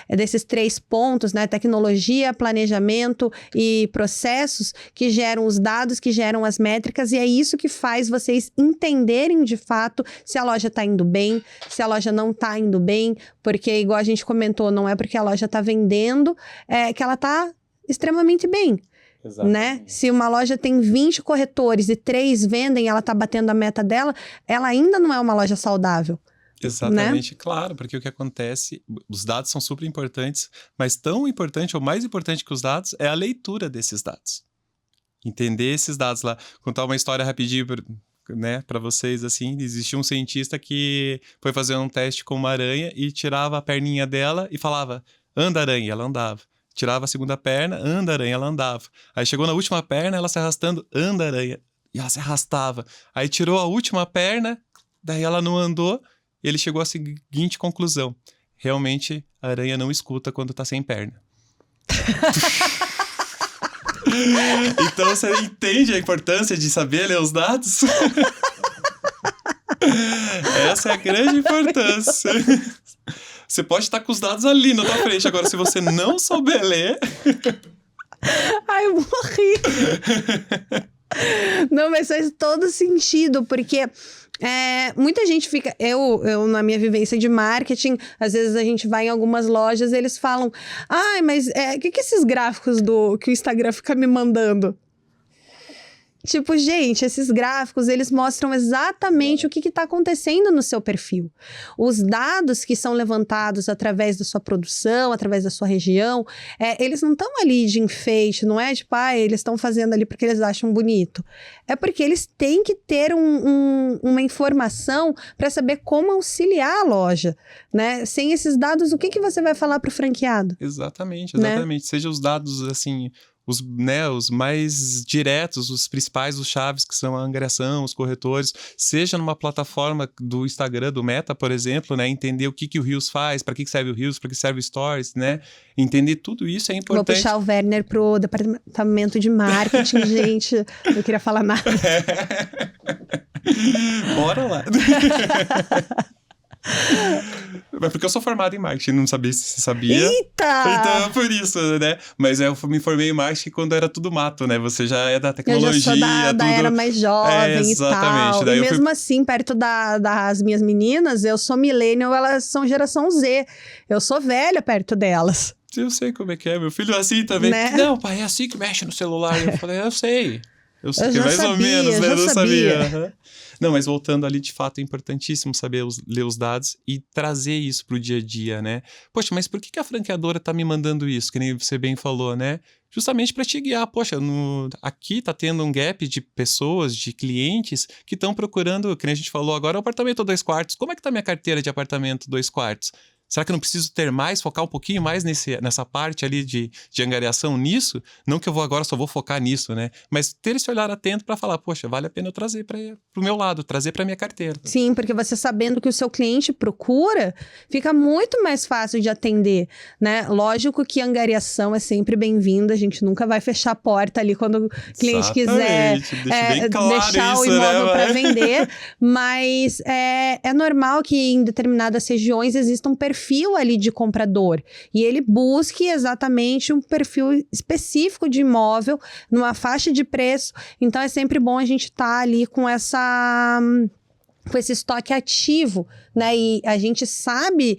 [SPEAKER 1] desses 3 pontos, né? Tecnologia, planejamento e processos, que geram os dados, que geram as métricas, e é isso que faz vocês entenderem de fato se a loja está indo bem, se a loja não está indo bem, porque, igual a gente comentou, não é porque a loja está vendendo que ela está extremamente bem. Né? Se uma loja tem 20 corretores e 3 vendem, ela está batendo a meta dela, ela ainda não é uma loja saudável.
[SPEAKER 2] Exatamente,
[SPEAKER 1] né?
[SPEAKER 2] Claro, porque o que acontece, os dados são super importantes, mas tão importante ou mais importante que os dados é a leitura desses dados. Entender esses dados lá. Contar uma história rapidinho, né, para vocês, assim, existia um cientista que foi fazer um teste com uma aranha e tirava a perninha dela e falava, anda aranha, ela andava. Tirava a segunda perna, anda aranha, ela andava. Aí chegou na última perna, ela se arrastando, anda aranha, e ela se arrastava. Aí tirou a última perna, daí ela não andou. E ele chegou à seguinte conclusão. Realmente, a aranha não escuta quando tá sem perna. Então, você entende a importância de saber ler os dados? Essa é a grande importância. Você pode estar com os dados ali na tua frente. Agora, se você não souber ler...
[SPEAKER 1] Ai, eu morri. Não, mas faz todo sentido, porque... Muita gente fica... Eu, na minha vivência de marketing, às vezes a gente vai em algumas lojas e eles falam... mas o que esses gráficos que o Instagram fica me mandando? Tipo, gente, esses gráficos, eles mostram exatamente o que está acontecendo no seu perfil. Os dados que são levantados através da sua produção, através da sua região, eles não estão ali de enfeite, não é tipo, eles estão fazendo ali porque eles acham bonito. É porque eles têm que ter uma informação para saber como auxiliar a loja, né? Sem esses dados, o que você vai falar para o franqueado?
[SPEAKER 2] Exatamente.
[SPEAKER 1] Né?
[SPEAKER 2] Seja os dados, assim... Os mais diretos, os principais, os chaves, que são a angariação, os corretores, seja numa plataforma do Instagram, do Meta, por exemplo, né? Entender o que o Reels faz, para que serve o Reels, para que serve o Stories, né? Entender tudo isso é importante.
[SPEAKER 1] Vou puxar o Werner pro departamento de marketing, gente. Não queria falar nada.
[SPEAKER 2] Bora lá. Mas porque eu sou formado em marketing, não sabia se você sabia.
[SPEAKER 1] Eita!
[SPEAKER 2] Então é por isso, né? Mas eu me formei em marketing quando era tudo mato, né? Você já é da tecnologia,
[SPEAKER 1] eu já sou da era mais jovem e tal.
[SPEAKER 2] Daí
[SPEAKER 1] e mesmo assim, perto das minhas meninas, eu sou millennial, elas são geração Z. Eu sou velha perto delas.
[SPEAKER 2] Eu sei como é que é. Meu filho é assim também.
[SPEAKER 1] Né?
[SPEAKER 2] Não, pai, é assim que mexe no celular. Eu falei, eu sei. Eu sei,
[SPEAKER 1] já
[SPEAKER 2] mais
[SPEAKER 1] sabia,
[SPEAKER 2] ou menos, né? Eu não sabia.
[SPEAKER 1] Uhum.
[SPEAKER 2] Não, mas voltando ali, de fato, é importantíssimo saber ler os dados e trazer isso pro dia a dia, né? Poxa, mas por que a franqueadora tá me mandando isso? Que nem você bem falou, né? Justamente para te guiar. Poxa, aqui tá tendo um gap de pessoas, de clientes que estão procurando, que nem a gente falou agora, um apartamento 2 quartos. Como é que tá minha carteira de apartamento 2 quartos? Será que eu não preciso ter mais, focar um pouquinho mais nessa parte ali de angariação nisso? Não que eu agora só vou focar nisso, né? Mas ter esse olhar atento para falar, poxa, vale a pena eu trazer para o meu lado, trazer para minha carteira.
[SPEAKER 1] Sim, porque você sabendo que o seu cliente procura, fica muito mais fácil de atender, né? Lógico que a angariação é sempre bem-vinda, a gente nunca vai fechar a porta ali quando o cliente quiser deixar o imóvel para vender, mas é normal que em determinadas regiões exista um perfil ali de comprador e ele busque exatamente um perfil específico de imóvel numa faixa de preço, então é sempre bom a gente estar ali com esse estoque ativo, né? E a gente sabe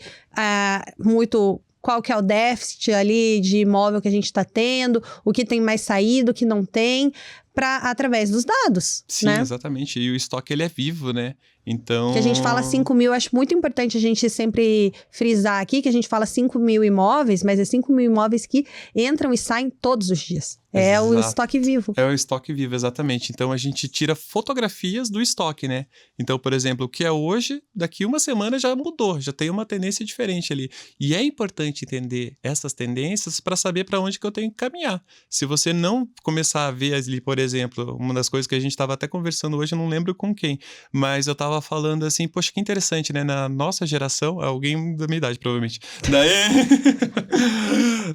[SPEAKER 1] muito qual que é o déficit ali de imóvel que a gente está tendo, o que tem mais saído, o que não tem, através dos dados.
[SPEAKER 2] Sim,
[SPEAKER 1] né?
[SPEAKER 2] Exatamente. E o estoque, ele é vivo, né? Então...
[SPEAKER 1] Que a gente fala 5 mil, acho muito importante a gente sempre frisar aqui, que a gente fala 5 mil imóveis, mas é 5 mil imóveis que entram e saem todos os dias. É o estoque vivo.
[SPEAKER 2] É o estoque vivo, exatamente. Então, a gente tira fotografias do estoque, né? Então, por exemplo, o que é hoje, daqui uma semana já mudou, já tem uma tendência diferente ali. E é importante entender essas tendências para saber para onde que eu tenho que caminhar. Se você não começar a ver ali, por exemplo, uma das coisas que a gente estava até conversando hoje, eu não lembro com quem, mas eu estava falando assim, poxa, que interessante, né? Na nossa geração, alguém da minha idade, provavelmente. Daí,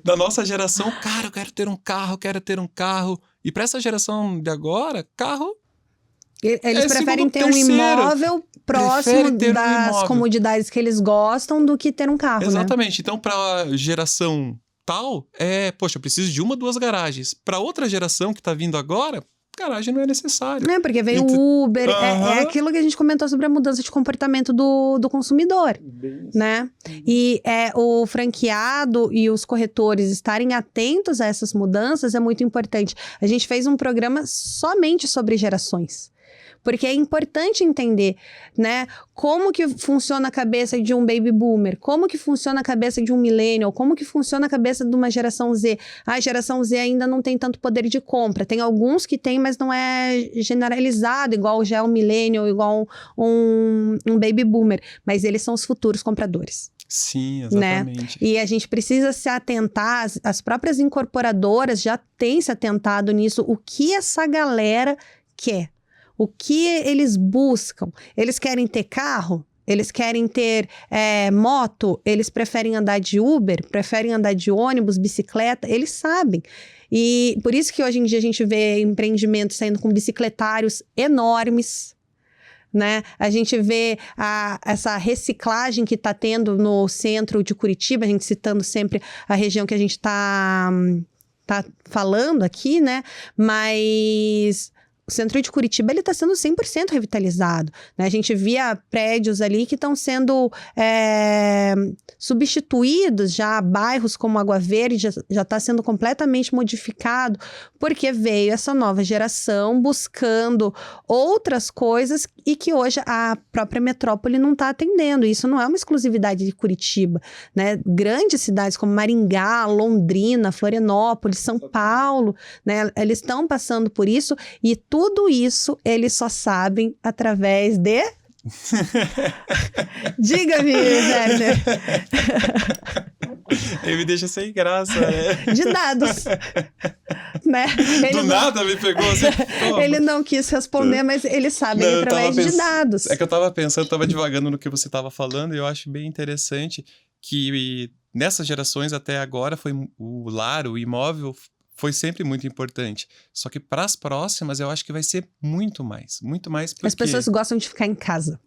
[SPEAKER 2] da nossa geração, cara, eu quero ter um carro. E para essa geração de agora, carro...
[SPEAKER 1] Eles preferem ter um imóvel próximo das comodidades que eles gostam do que ter um carro,
[SPEAKER 2] Exatamente.
[SPEAKER 1] Né?
[SPEAKER 2] Então, para geração tal, poxa, eu preciso de 1, 2 garagens. Para outra geração que tá vindo agora, garagem não é necessário.
[SPEAKER 1] Porque veio o Uber, é aquilo que a gente comentou sobre a mudança de comportamento do consumidor, né? E o franqueado e os corretores estarem atentos a essas mudanças é muito importante. A gente fez um programa somente sobre gerações. Porque é importante entender, né, como que funciona a cabeça de um baby boomer, como que funciona a cabeça de um millennial, como que funciona a cabeça de uma geração Z. A geração Z ainda não tem tanto poder de compra. Tem alguns que tem, mas não é generalizado, igual já é um millennial, igual um baby boomer. Mas eles são os futuros compradores.
[SPEAKER 2] Sim, exatamente.
[SPEAKER 1] Né? E a gente precisa se atentar, as próprias incorporadoras já têm se atentado nisso, o que essa galera quer. O que eles buscam? Eles querem ter carro? Eles querem ter moto? Eles preferem andar de Uber? Preferem andar de ônibus, bicicleta? Eles sabem. E por isso que hoje em dia a gente vê empreendimentos saindo com bicicletários enormes, né? A gente vê essa reciclagem que está tendo no centro de Curitiba, a gente citando sempre a região que a gente está falando aqui, né? Mas... o centro de Curitiba, ele está sendo 100% revitalizado, né? A gente via prédios ali que estão sendo substituídos já, bairros como Água Verde já está sendo completamente modificado, porque veio essa nova geração buscando outras coisas e que hoje a própria metrópole não está atendendo. Isso não é uma exclusividade de Curitiba, né? Grandes cidades como Maringá, Londrina, Florianópolis, São Paulo, né? Eles estão passando por isso e tudo isso eles só sabem através de... Diga-me, Werner.
[SPEAKER 2] Ele me deixa sem graça, né?
[SPEAKER 1] De dados. Né?
[SPEAKER 2] Do nada me pegou assim.
[SPEAKER 1] Ele não quis responder, mas eles sabem através de dados.
[SPEAKER 2] É que eu tava pensando, tava divagando no que você tava falando, e eu acho bem interessante que nessas gerações até agora foi o lar, o imóvel, foi sempre muito importante. Só que para as próximas, eu acho que vai ser muito mais porque...
[SPEAKER 1] As pessoas gostam de ficar em casa.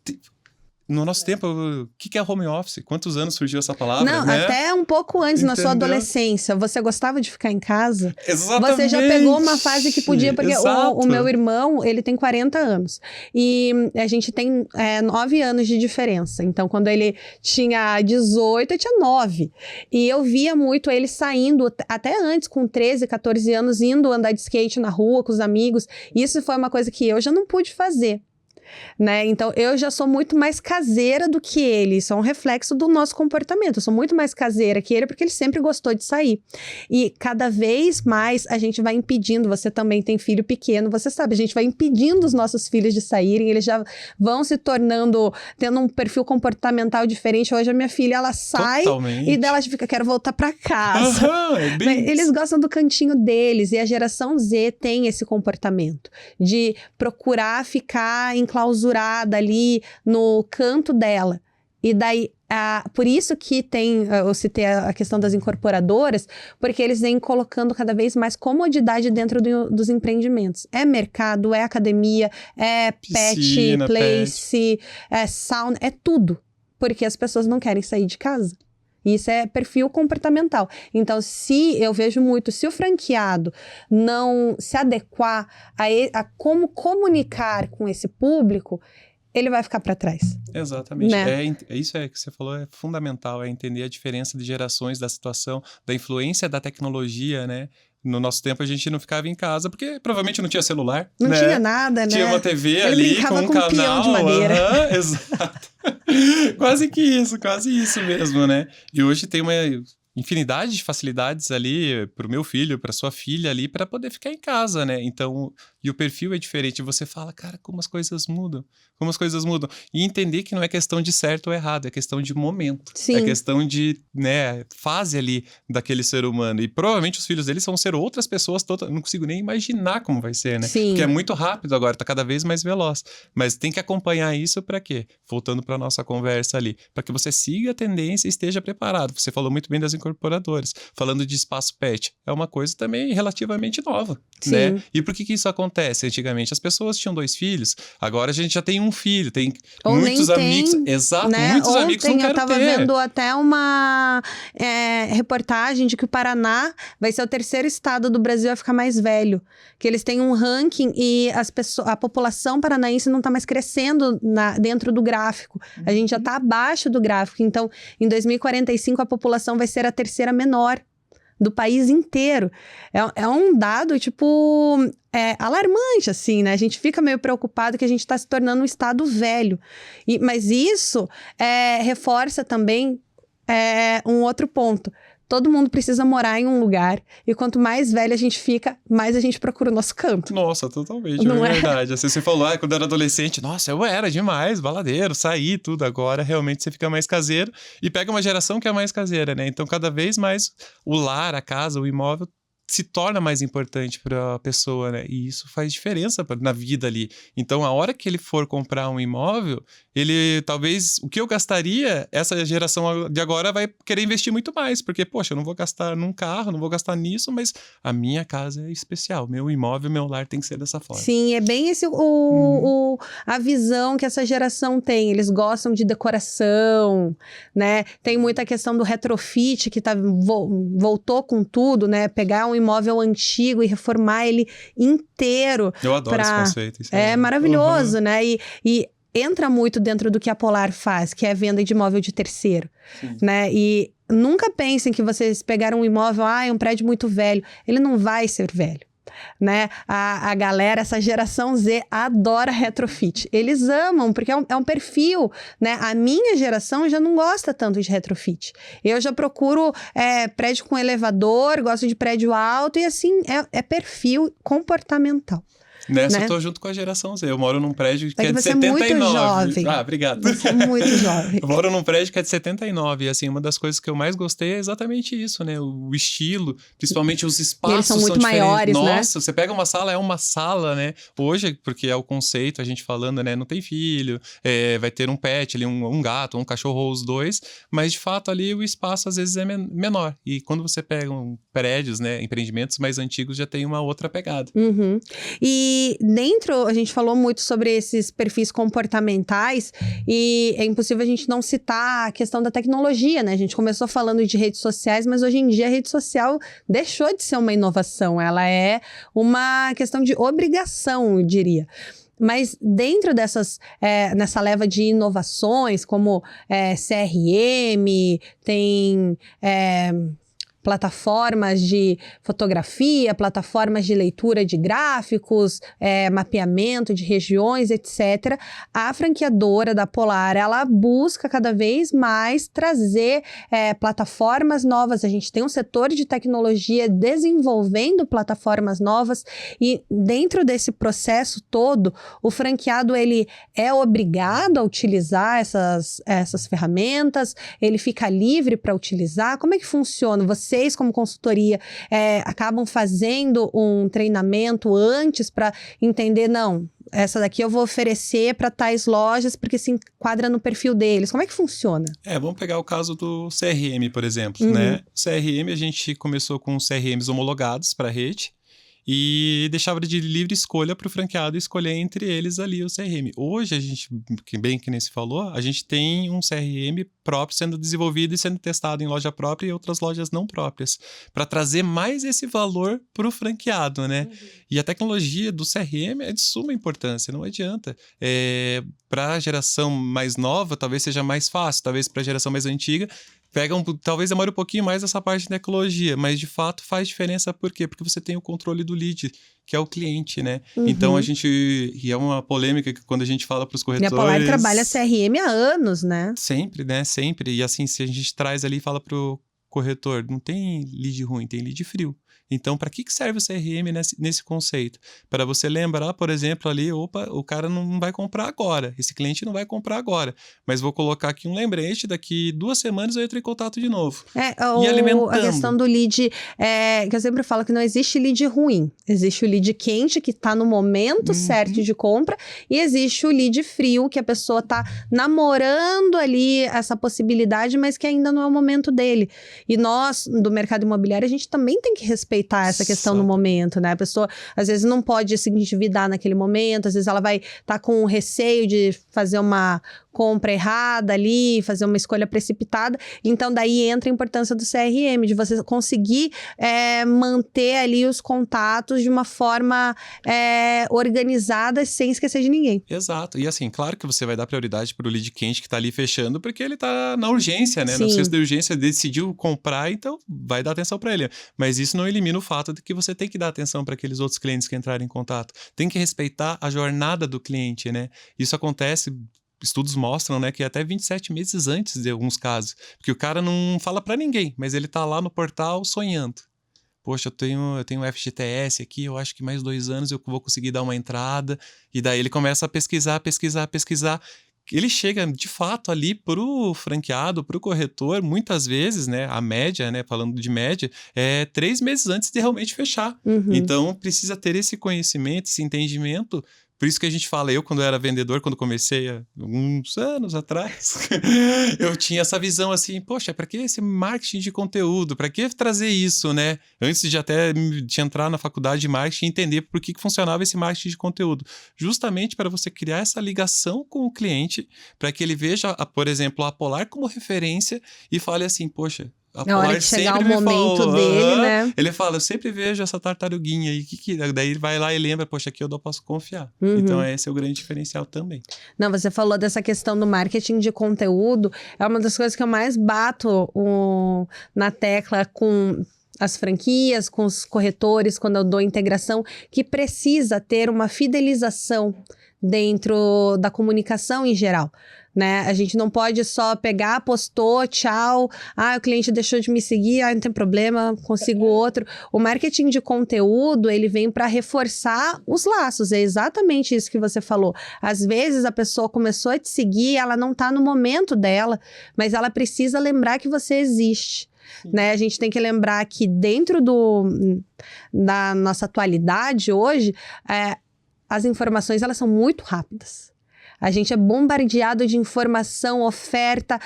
[SPEAKER 2] No nosso tempo, o que é home office? Quantos anos surgiu essa palavra?
[SPEAKER 1] Não,
[SPEAKER 2] né?
[SPEAKER 1] até um pouco antes,
[SPEAKER 2] Entendeu?
[SPEAKER 1] na sua adolescência. Você gostava de ficar em casa?
[SPEAKER 2] Exatamente.
[SPEAKER 1] Você já pegou uma fase que podia... Porque o meu irmão, ele tem 40 anos. E a gente tem 9 anos de diferença. Então, quando ele tinha 18, eu tinha 9. E eu via muito ele saindo, até antes, com 13, 14 anos, indo andar de skate na rua com os amigos. Isso foi uma coisa que eu já não pude fazer. Né? Então, eu já sou muito mais caseira do que ele. Isso é um reflexo do nosso comportamento. Eu sou muito mais caseira que ele porque ele sempre gostou de sair. E cada vez mais a gente vai impedindo. Você também tem filho pequeno, você sabe, a gente vai impedindo os nossos filhos de saírem. Eles já vão se tornando, tendo um perfil comportamental diferente. Hoje a minha filha, ela sai e dela fica, quero voltar pra casa. Eles gostam do cantinho deles. E a geração Z tem esse comportamento de procurar ficar enclausurada ali no canto dela. E daí, por isso que eu citei a questão das incorporadoras, porque eles vêm colocando cada vez mais comodidade dentro dos empreendimentos. É mercado, é academia, é piscina, place, é sauna, é tudo. Porque as pessoas não querem sair de casa. Isso é perfil comportamental. Então, eu vejo muito, se o franqueado não se adequar a como comunicar com esse público, ele vai ficar para trás.
[SPEAKER 2] Exatamente.
[SPEAKER 1] Né?
[SPEAKER 2] Isso que você falou é fundamental, é entender a diferença de gerações, da situação, da influência da tecnologia, né? No nosso tempo, a gente não ficava em casa, porque provavelmente não tinha celular.
[SPEAKER 1] Não tinha nada, né?
[SPEAKER 2] Tinha uma TV
[SPEAKER 1] ele
[SPEAKER 2] ali com um canal.
[SPEAKER 1] Peão de madeira.
[SPEAKER 2] Exato. Quase isso mesmo, né? E hoje tem uma infinidade de facilidades ali pro meu filho, pra sua filha ali, para poder ficar em casa, né? Então, e o perfil é diferente. Você fala, cara, como as coisas mudam. E entender que não é questão de certo ou errado, é questão de momento.
[SPEAKER 1] Sim.
[SPEAKER 2] É questão de, né, fase ali daquele ser humano. E provavelmente os filhos deles vão ser outras pessoas, não consigo nem imaginar como vai ser, né?
[SPEAKER 1] Sim.
[SPEAKER 2] Porque é muito rápido agora, tá cada vez mais veloz. Mas tem que acompanhar isso para quê? Voltando para nossa conversa ali, para que você siga a tendência e esteja preparado. Você falou muito bem das incorporadoras. Falando de espaço pet, é uma coisa também relativamente nova,
[SPEAKER 1] Sim.
[SPEAKER 2] né? E por que isso acontece? Antigamente as pessoas tinham 2 filhos, agora a gente já tem um filho, tem
[SPEAKER 1] ou
[SPEAKER 2] muitos amigos.
[SPEAKER 1] Exato,
[SPEAKER 2] né? Muitos
[SPEAKER 1] Ontem
[SPEAKER 2] amigos não querem ter.
[SPEAKER 1] Eu tava vendo até uma reportagem de que o Paraná vai ser o 3º estado do Brasil a ficar mais velho. Que eles têm um ranking e a população paranaense não tá mais crescendo dentro do gráfico. A gente já tá abaixo do gráfico. Então, em 2045, a população vai ser a 3ª menor do país inteiro. É um dado, tipo, alarmante, assim, né? A gente fica meio preocupado que a gente está se tornando um estado velho. Mas isso reforça também um outro ponto. Todo mundo precisa morar em um lugar. E quanto mais velho a gente fica, mais a gente procura o nosso canto.
[SPEAKER 2] Nossa, totalmente,
[SPEAKER 1] não
[SPEAKER 2] é verdade. Assim, você falou, quando eu era adolescente, nossa, eu era demais, baladeiro, saí, tudo. Agora, realmente, você fica mais caseiro. E pega uma geração que é mais caseira, né? Então, cada vez mais o lar, a casa, o imóvel se torna mais importante para a pessoa, né? E isso faz diferença na vida ali. Então, a hora que ele for comprar um imóvel, ele talvez, o que eu gastaria, essa geração de agora vai querer investir muito mais, porque, poxa, eu não vou gastar num carro, não vou gastar nisso, mas a minha casa é especial, meu imóvel, meu lar tem que ser dessa forma.
[SPEAKER 1] Sim, é bem a visão que essa geração tem. Eles gostam de decoração, né? Tem muita questão do retrofit, que voltou com tudo, né? Pegar um imóvel antigo e reformar ele inteiro.
[SPEAKER 2] Eu adoro esse conceito. Isso
[SPEAKER 1] é maravilhoso, né? E entra muito dentro do que a Polar faz, que é venda de imóvel de terceiro, né? E nunca pensem que vocês pegaram um imóvel, é um prédio muito velho. Ele não vai ser velho. Né? A galera, essa geração Z adora retrofit. Eles amam, porque é um perfil, né? A minha geração já não gosta tanto de retrofit. Eu já procuro prédio com elevador, gosto de prédio alto e assim, é perfil comportamental.
[SPEAKER 2] Nessa
[SPEAKER 1] né?
[SPEAKER 2] Eu tô junto com a geração Z. Eu moro num prédio que é de
[SPEAKER 1] você
[SPEAKER 2] 79.
[SPEAKER 1] É muito jovem.
[SPEAKER 2] Obrigado.
[SPEAKER 1] Você é muito jovem.
[SPEAKER 2] Eu moro num prédio que é de 79. E assim, uma das coisas que eu mais gostei é exatamente isso, né? O estilo, principalmente os espaços.
[SPEAKER 1] Eles são muito maiores,
[SPEAKER 2] né?
[SPEAKER 1] Nossa,
[SPEAKER 2] Nossa, você pega uma sala, é uma sala, né? Hoje, porque é o conceito, a gente falando, né? Não tem filho, vai ter um pet ali, um gato, um cachorro ou os dois. Mas, de fato, ali o espaço às vezes é menor. E quando você pega prédios, né? Empreendimentos mais antigos, já tem uma outra pegada.
[SPEAKER 1] Uhum. E dentro, a gente falou muito sobre esses perfis comportamentais e é impossível a gente não citar a questão da tecnologia, né? A gente começou falando de redes sociais, mas hoje em dia a rede social deixou de ser uma inovação, ela é uma questão de obrigação, eu diria. Mas dentro nessa leva de inovações, como CRM, tem plataformas de fotografia, plataformas de leitura de gráficos, mapeamento de regiões, etc. A franqueadora da Polar, ela busca cada vez mais trazer plataformas novas. A gente tem um setor de tecnologia desenvolvendo plataformas novas e dentro desse processo todo, o franqueado ele é obrigado a utilizar essas ferramentas, ele fica livre para utilizar. Como é que funciona? Vocês, como consultoria, acabam fazendo um treinamento antes para entender, não, essa daqui eu vou oferecer para tais lojas porque se enquadra no perfil deles. Como é que funciona?
[SPEAKER 2] Vamos pegar o caso do CRM, por exemplo, né? O CRM, a gente começou com CRMs homologados para a rede e deixava de livre escolha para o franqueado escolher entre eles ali o CRM. Hoje, a gente, bem que nem se falou, a gente tem um CRM próprio sendo desenvolvido e sendo testado em loja própria e outras lojas não próprias, para trazer mais esse valor para o franqueado, né? E a tecnologia do CRM é de suma importância, não adianta. Para a geração mais nova, talvez seja mais fácil, talvez para a geração mais antiga, talvez demore um pouquinho mais essa parte de tecnologia, mas de fato faz diferença. Por quê? Porque você tem o controle do lead, que é o cliente, né? Então e é uma polêmica que quando a gente fala para os corretores...
[SPEAKER 1] E a Polar trabalha CRM há anos, né?
[SPEAKER 2] Sempre, né? Sempre. E assim, se a gente traz ali e fala pro corretor, não tem lead ruim, tem lead frio. Então, para que serve o CRM nesse conceito? Para você lembrar, por exemplo, ali, o cara não vai comprar agora, esse cliente não vai comprar agora, mas vou colocar aqui um lembrete, daqui 2 semanas eu entro em contato de novo. E alimentando.
[SPEAKER 1] A questão do lead, que eu sempre falo que não existe lead ruim, existe o lead quente, que está no momento certo de compra, e existe o lead frio, que a pessoa está namorando ali essa possibilidade, mas que ainda não é o momento dele. E nós, do mercado imobiliário, a gente também tem que respeitar essa questão no momento, né? A pessoa, às vezes, não pode se endividar naquele momento, às vezes ela vai estar com receio de fazer uma compra errada ali, fazer uma escolha precipitada. Então, daí entra a importância do CRM, de você conseguir manter ali os contatos de uma forma organizada, sem esquecer de ninguém.
[SPEAKER 2] Exato. E assim, claro que você vai dar prioridade para o lead quente que está ali fechando, porque ele está na urgência, né?
[SPEAKER 1] Sim.
[SPEAKER 2] No senso de urgência, decidiu comprar, então vai dar atenção para ele. Mas isso não elimina o fato de que você tem que dar atenção para aqueles outros clientes que entrarem em contato. Tem que respeitar a jornada do cliente, né? Isso acontece... Estudos mostram, né, que até 27 meses antes de alguns casos. Porque o cara não fala para ninguém, mas ele tá lá no portal sonhando. Poxa, eu tenho um FGTS aqui, eu acho que mais 2 anos eu vou conseguir dar uma entrada. E daí ele começa a pesquisar. Ele chega, de fato, ali pro franqueado, pro corretor, muitas vezes, né, a média, né, falando de média, 3 meses antes de realmente fechar. Então, precisa ter esse conhecimento, esse entendimento. Por isso que a gente fala, eu quando era vendedor, quando comecei há uns anos atrás, eu tinha essa visão assim, poxa, para que esse marketing de conteúdo? Para que trazer isso, né? Antes de entrar na faculdade de marketing e entender por que funcionava esse marketing de conteúdo. Justamente para você criar essa ligação com o cliente, para que ele veja, por exemplo, a Polar como referência e fale assim, poxa, A
[SPEAKER 1] Na hora
[SPEAKER 2] Polar
[SPEAKER 1] que chegar
[SPEAKER 2] sempre
[SPEAKER 1] o
[SPEAKER 2] me
[SPEAKER 1] momento
[SPEAKER 2] falou,
[SPEAKER 1] dele, né?
[SPEAKER 2] Ele fala, eu sempre vejo essa tartaruguinha aí, daí ele vai lá e lembra, poxa, aqui eu não posso confiar. Então esse é o grande diferencial também.
[SPEAKER 1] Não, você falou dessa questão do marketing de conteúdo, é uma das coisas que eu mais bato na tecla com as franquias, com os corretores, quando eu dou integração, que precisa ter uma fidelização dentro da comunicação em geral, né? A gente não pode só pegar, postou, tchau, o cliente deixou de me seguir, não tem problema, consigo outro. O marketing de conteúdo, ele vem para reforçar os laços, é exatamente isso que você falou. Às vezes a pessoa começou a te seguir, ela não tá no momento dela, mas ela precisa lembrar que você existe. Né? A gente tem que lembrar que dentro da nossa atualidade hoje, as informações elas são muito rápidas. A gente é bombardeado de informação, oferta,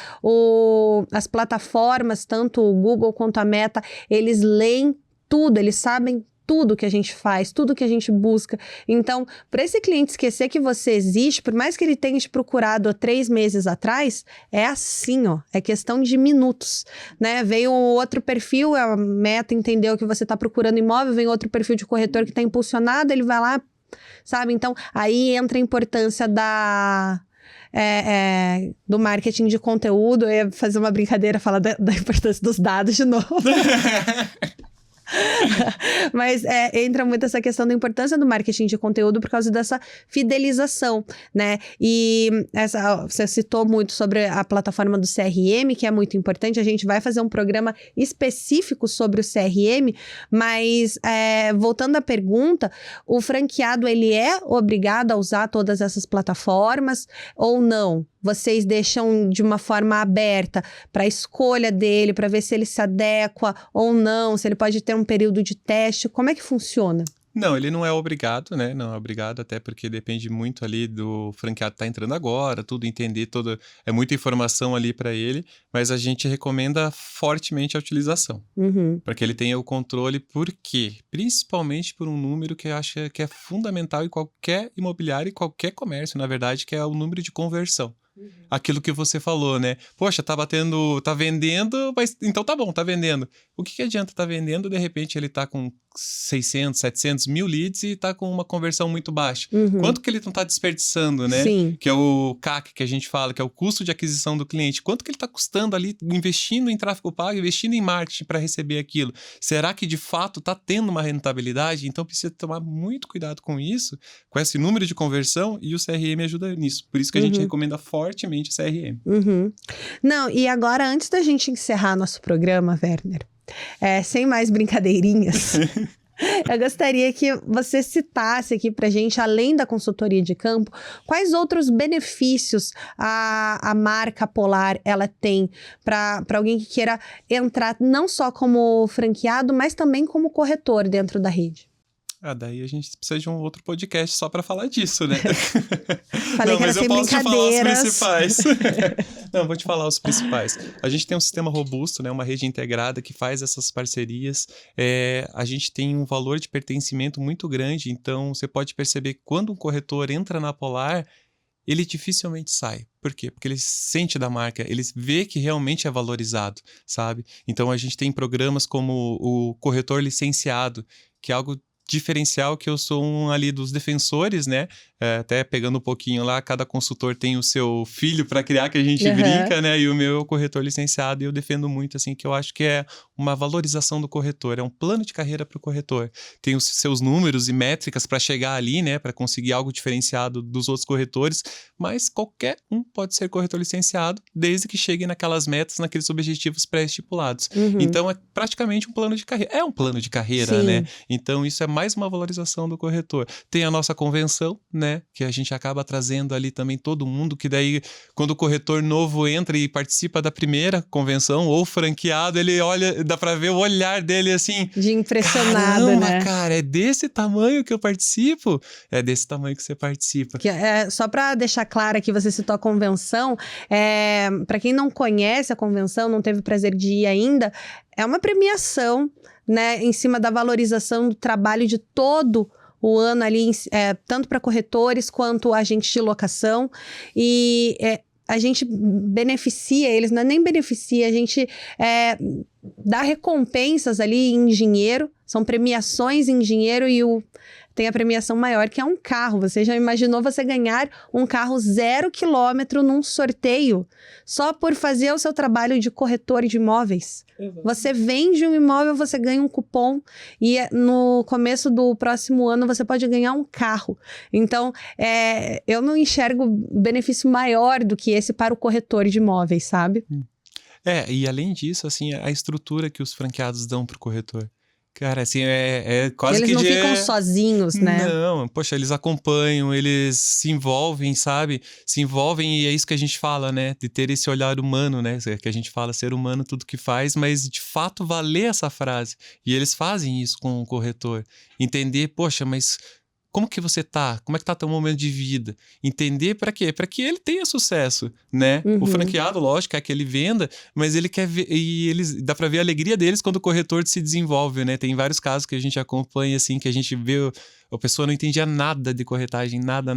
[SPEAKER 1] as plataformas, tanto o Google quanto a Meta, eles leem tudo, eles sabem tudo que a gente faz, tudo que a gente busca. Então, para esse cliente esquecer que você existe, por mais que ele tenha te procurado há 3 meses atrás, é assim, ó, é questão de minutos, né? Veio um outro perfil, a Meta entendeu que você está procurando imóvel, vem outro perfil de corretor que está impulsionado, ele vai lá, sabe? Então, aí entra a importância do marketing de conteúdo. Eu ia fazer uma brincadeira, falar da importância dos dados de novo. Mas entra muito essa questão da importância do marketing de conteúdo por causa dessa fidelização, né? E você citou muito sobre a plataforma do CRM, que é muito importante. A gente vai fazer um programa específico sobre o CRM, mas voltando à pergunta, o franqueado, ele é obrigado a usar todas essas plataformas ou não? Vocês deixam de uma forma aberta para a escolha dele, para ver se ele se adequa ou não, se ele pode ter um período de teste. Como é que funciona?
[SPEAKER 2] Não, ele não é obrigado, né? Não é obrigado, até porque depende muito ali do franqueado tá entrando agora, tudo, entender, é muita informação ali para ele, mas a gente recomenda fortemente a utilização, para que ele tenha o controle, por quê? Principalmente por um número que eu acho que é fundamental em qualquer imobiliário e qualquer comércio, na verdade, que é o número de conversão. Aquilo que você falou, né? Poxa, tá vendendo, mas então tá bom, tá vendendo. O que adianta tá vendendo, de repente ele tá com 600, 700 mil leads e tá com uma conversão muito baixa. Quanto que ele não tá desperdiçando, né?
[SPEAKER 1] Sim.
[SPEAKER 2] Que é o CAC que a gente fala, que é o custo de aquisição do cliente. Quanto que ele tá custando ali, investindo em tráfego pago, investindo em marketing para receber aquilo? Será que de fato tá tendo uma rentabilidade? Então precisa tomar muito cuidado com isso, com esse número de conversão, e o CRM ajuda nisso. Por isso que a gente recomenda fortemente o CRM.
[SPEAKER 1] Não, e agora, antes da gente encerrar nosso programa, Werner, sem mais brincadeirinhas, eu gostaria que você citasse aqui pra gente, além da consultoria de campo, quais outros benefícios a marca Polar ela tem para alguém que queira entrar não só como franqueado, mas também como corretor dentro da rede.
[SPEAKER 2] Daí a gente precisa de um outro podcast só para falar disso, né?
[SPEAKER 1] Falei que era sem brincadeiras.
[SPEAKER 2] Te falar os principais. Não, vou te falar os principais. A gente tem um sistema robusto, né? Uma rede integrada que faz essas parcerias. A gente tem um valor de pertencimento muito grande, então você pode perceber que quando um corretor entra na Polar, ele dificilmente sai. Por quê? Porque ele sente da marca, ele vê que realmente é valorizado, sabe? Então a gente tem programas como o corretor licenciado, que é algo diferencial, que eu sou um ali dos defensores, né? Até pegando um pouquinho lá, cada consultor tem o seu filho para criar, que a gente brinca, né? E o meu é o corretor licenciado, e eu defendo muito, assim, que eu acho que é uma valorização do corretor, é um plano de carreira para o corretor. Tem os seus números e métricas para chegar ali, né? Para conseguir algo diferenciado dos outros corretores, mas qualquer um pode ser corretor licenciado, desde que chegue naquelas metas, naqueles objetivos pré-estipulados. Então, é praticamente um plano de carreira. É um plano de carreira,
[SPEAKER 1] Sim.
[SPEAKER 2] né? Então, isso é mais uma valorização do corretor. Tem a nossa convenção, né? Que a gente acaba trazendo ali também todo mundo, que daí, quando o corretor novo entra e participa da primeira convenção, ou franqueado, ele olha, dá pra ver o olhar dele assim...
[SPEAKER 1] De impressionado,
[SPEAKER 2] caramba,
[SPEAKER 1] né?
[SPEAKER 2] Cara, é desse tamanho que eu participo? É desse tamanho que você participa.
[SPEAKER 1] Só para deixar claro aqui, você citou a convenção, para quem não conhece a convenção, não teve o prazer de ir ainda, é uma premiação, né, em cima da valorização do trabalho de todo o ano ali, tanto para corretores quanto agentes de locação, e a gente beneficia eles, não é nem beneficia, a gente dá recompensas ali em dinheiro, são premiações em dinheiro e tem a premiação maior, que é um carro. Você já imaginou você ganhar um carro 0 quilômetro num sorteio só por fazer o seu trabalho de corretor de imóveis? Você vende um imóvel, você ganha um cupom e no começo do próximo ano você pode ganhar um carro. Então, eu não enxergo benefício maior do que esse para o corretor de imóveis, sabe?
[SPEAKER 2] E além disso, assim, a estrutura que os franqueados dão pro corretor. Cara, assim, quase
[SPEAKER 1] Eles
[SPEAKER 2] que
[SPEAKER 1] não ficam sozinhos, né?
[SPEAKER 2] Não, poxa, eles acompanham, eles se envolvem, sabe? Se envolvem e é isso que a gente fala, né? De ter esse olhar humano, né? Que a gente fala ser humano tudo que faz, mas de fato valer essa frase. E eles fazem isso com o corretor. Entender, poxa, mas como que você tá? Como é que tá teu momento de vida? Entender para quê? Para que ele tenha sucesso, né? O franqueado, lógico, quer que ele venda, mas ele quer ver, e eles dá para ver a alegria deles quando o corretor se desenvolve, né? Tem vários casos que a gente acompanha, assim, que a gente vê a pessoa não entendia nada de corretagem, nada.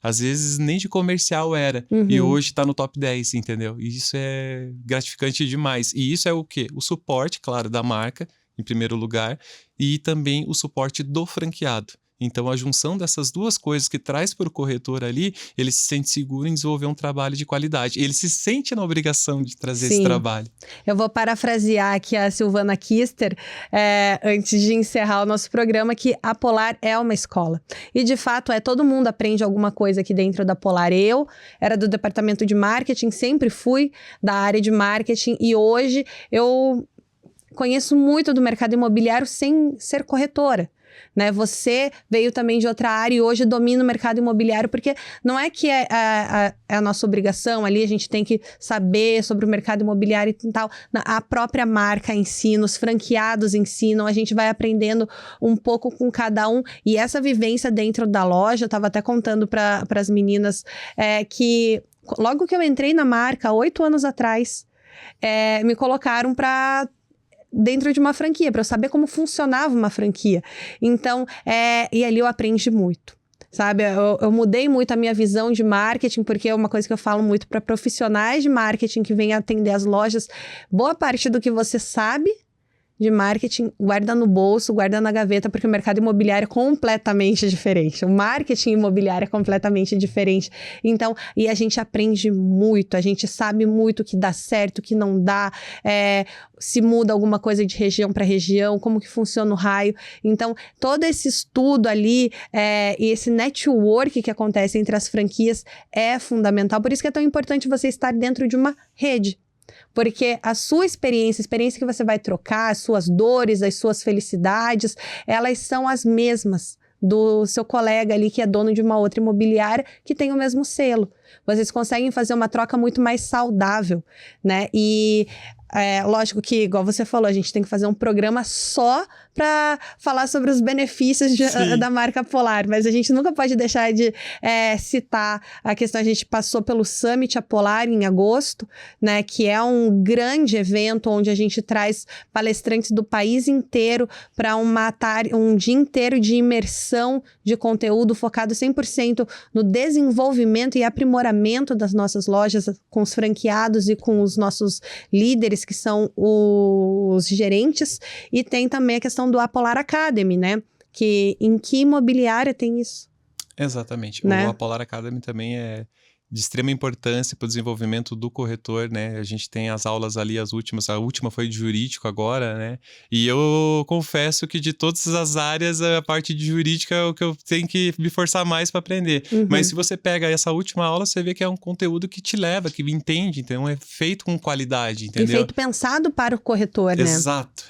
[SPEAKER 2] Às vezes nem de comercial era. E hoje tá no top 10, entendeu? E isso é gratificante demais. E isso é o quê? O suporte, claro, da marca, em primeiro lugar, e também o suporte do franqueado. Então, a junção dessas duas coisas que traz para o corretor ali, ele se sente seguro em desenvolver um trabalho de qualidade. Ele se sente na obrigação de trazer esse trabalho.
[SPEAKER 1] Eu vou parafrasear aqui a Silvana Kister, antes de encerrar o nosso programa, que a Polar é uma escola. E, de fato, todo mundo aprende alguma coisa aqui dentro da Polar. Eu era do departamento de marketing, sempre fui da área de marketing e hoje eu conheço muito do mercado imobiliário sem ser corretora. Né? Você veio também de outra área e hoje domina o mercado imobiliário, porque não é que é a nossa obrigação ali, a gente tem que saber sobre o mercado imobiliário e tal. A própria marca ensina, os franqueados ensinam, a gente vai aprendendo um pouco com cada um. E essa vivência dentro da loja, eu estava até contando para as meninas que logo que eu entrei na marca, 8 anos atrás, me colocaram para dentro de uma franquia, para eu saber como funcionava uma franquia. Então, e ali eu aprendi muito, sabe? Eu mudei muito a minha visão de marketing, porque é uma coisa que eu falo muito para profissionais de marketing que vêm atender as lojas. Boa parte do que você sabe de marketing, guarda no bolso, guarda na gaveta, porque o mercado imobiliário é completamente diferente. O marketing imobiliário é completamente diferente. Então, e a gente aprende muito, a gente sabe muito o que dá certo, o que não dá, se muda alguma coisa de região para região, como que funciona o raio. Então, todo esse estudo ali e esse network que acontece entre as franquias é fundamental. Por isso que é tão importante você estar dentro de uma rede. Porque a sua experiência, a experiência que você vai trocar, as suas dores, as suas felicidades, elas são as mesmas do seu colega ali que é dono de uma outra imobiliária que tem o mesmo selo. Vocês conseguem fazer uma troca muito mais saudável, né? E lógico que, igual você falou, a gente tem que fazer um programa só para falar sobre os benefícios da marca Polar, mas a gente nunca pode deixar de citar a questão. A gente passou pelo Summit a Polar em agosto, né, que é um grande evento onde a gente traz palestrantes do país inteiro para um dia inteiro de imersão de conteúdo focado 100% no desenvolvimento e aprimoramento das nossas lojas com os franqueados e com os nossos líderes, que são os gerentes, e tem também a questão do Polar Academy, né? Em que imobiliária tem isso?
[SPEAKER 2] Exatamente.
[SPEAKER 1] Né?
[SPEAKER 2] O Polar Academy também é de extrema importância para o desenvolvimento do corretor, né? A gente tem as aulas ali, a última foi de jurídico agora, né? E eu confesso que de todas as áreas, a parte de jurídica é o que eu tenho que me forçar mais para aprender. Mas se você pega essa última aula, você vê que é um conteúdo que te leva, que entende, então é feito com qualidade, entendeu?
[SPEAKER 1] E feito pensado para o corretor, né?
[SPEAKER 2] Exato.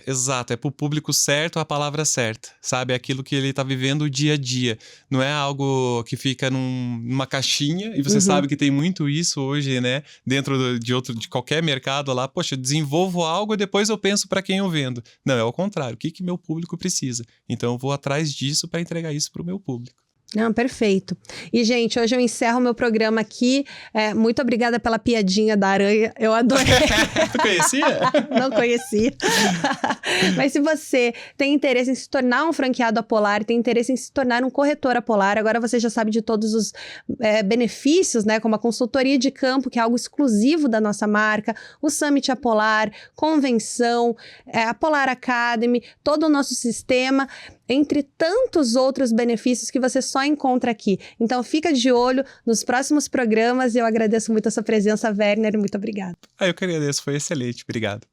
[SPEAKER 2] É para o público certo, a palavra certa, sabe? É aquilo que ele está vivendo o dia a dia. Não é algo que fica numa caixinha e você sabe que tem muito isso hoje, né? Dentro de qualquer mercado lá. Poxa, eu desenvolvo algo e depois eu penso para quem eu vendo. Não, é o contrário. O que meu público precisa? Então eu vou atrás disso para entregar isso para o meu público.
[SPEAKER 1] Não, perfeito. E, gente, hoje eu encerro meu programa aqui. Muito obrigada pela piadinha da aranha. Eu adorei.
[SPEAKER 2] Tu conhecia?
[SPEAKER 1] Não conhecia. Mas se você tem interesse em se tornar um franqueado Apolar, tem interesse em se tornar um corretor Apolar, agora você já sabe de todos os benefícios, né? Como a consultoria de campo, que é algo exclusivo da nossa marca, o Summit Apolar, convenção, a Polar Academy, todo o nosso sistema, entre tantos outros benefícios que você só encontra aqui. Então, fica de olho nos próximos programas e eu agradeço muito a sua presença, Werner. Muito obrigada.
[SPEAKER 2] Eu que agradeço, foi excelente. Obrigado.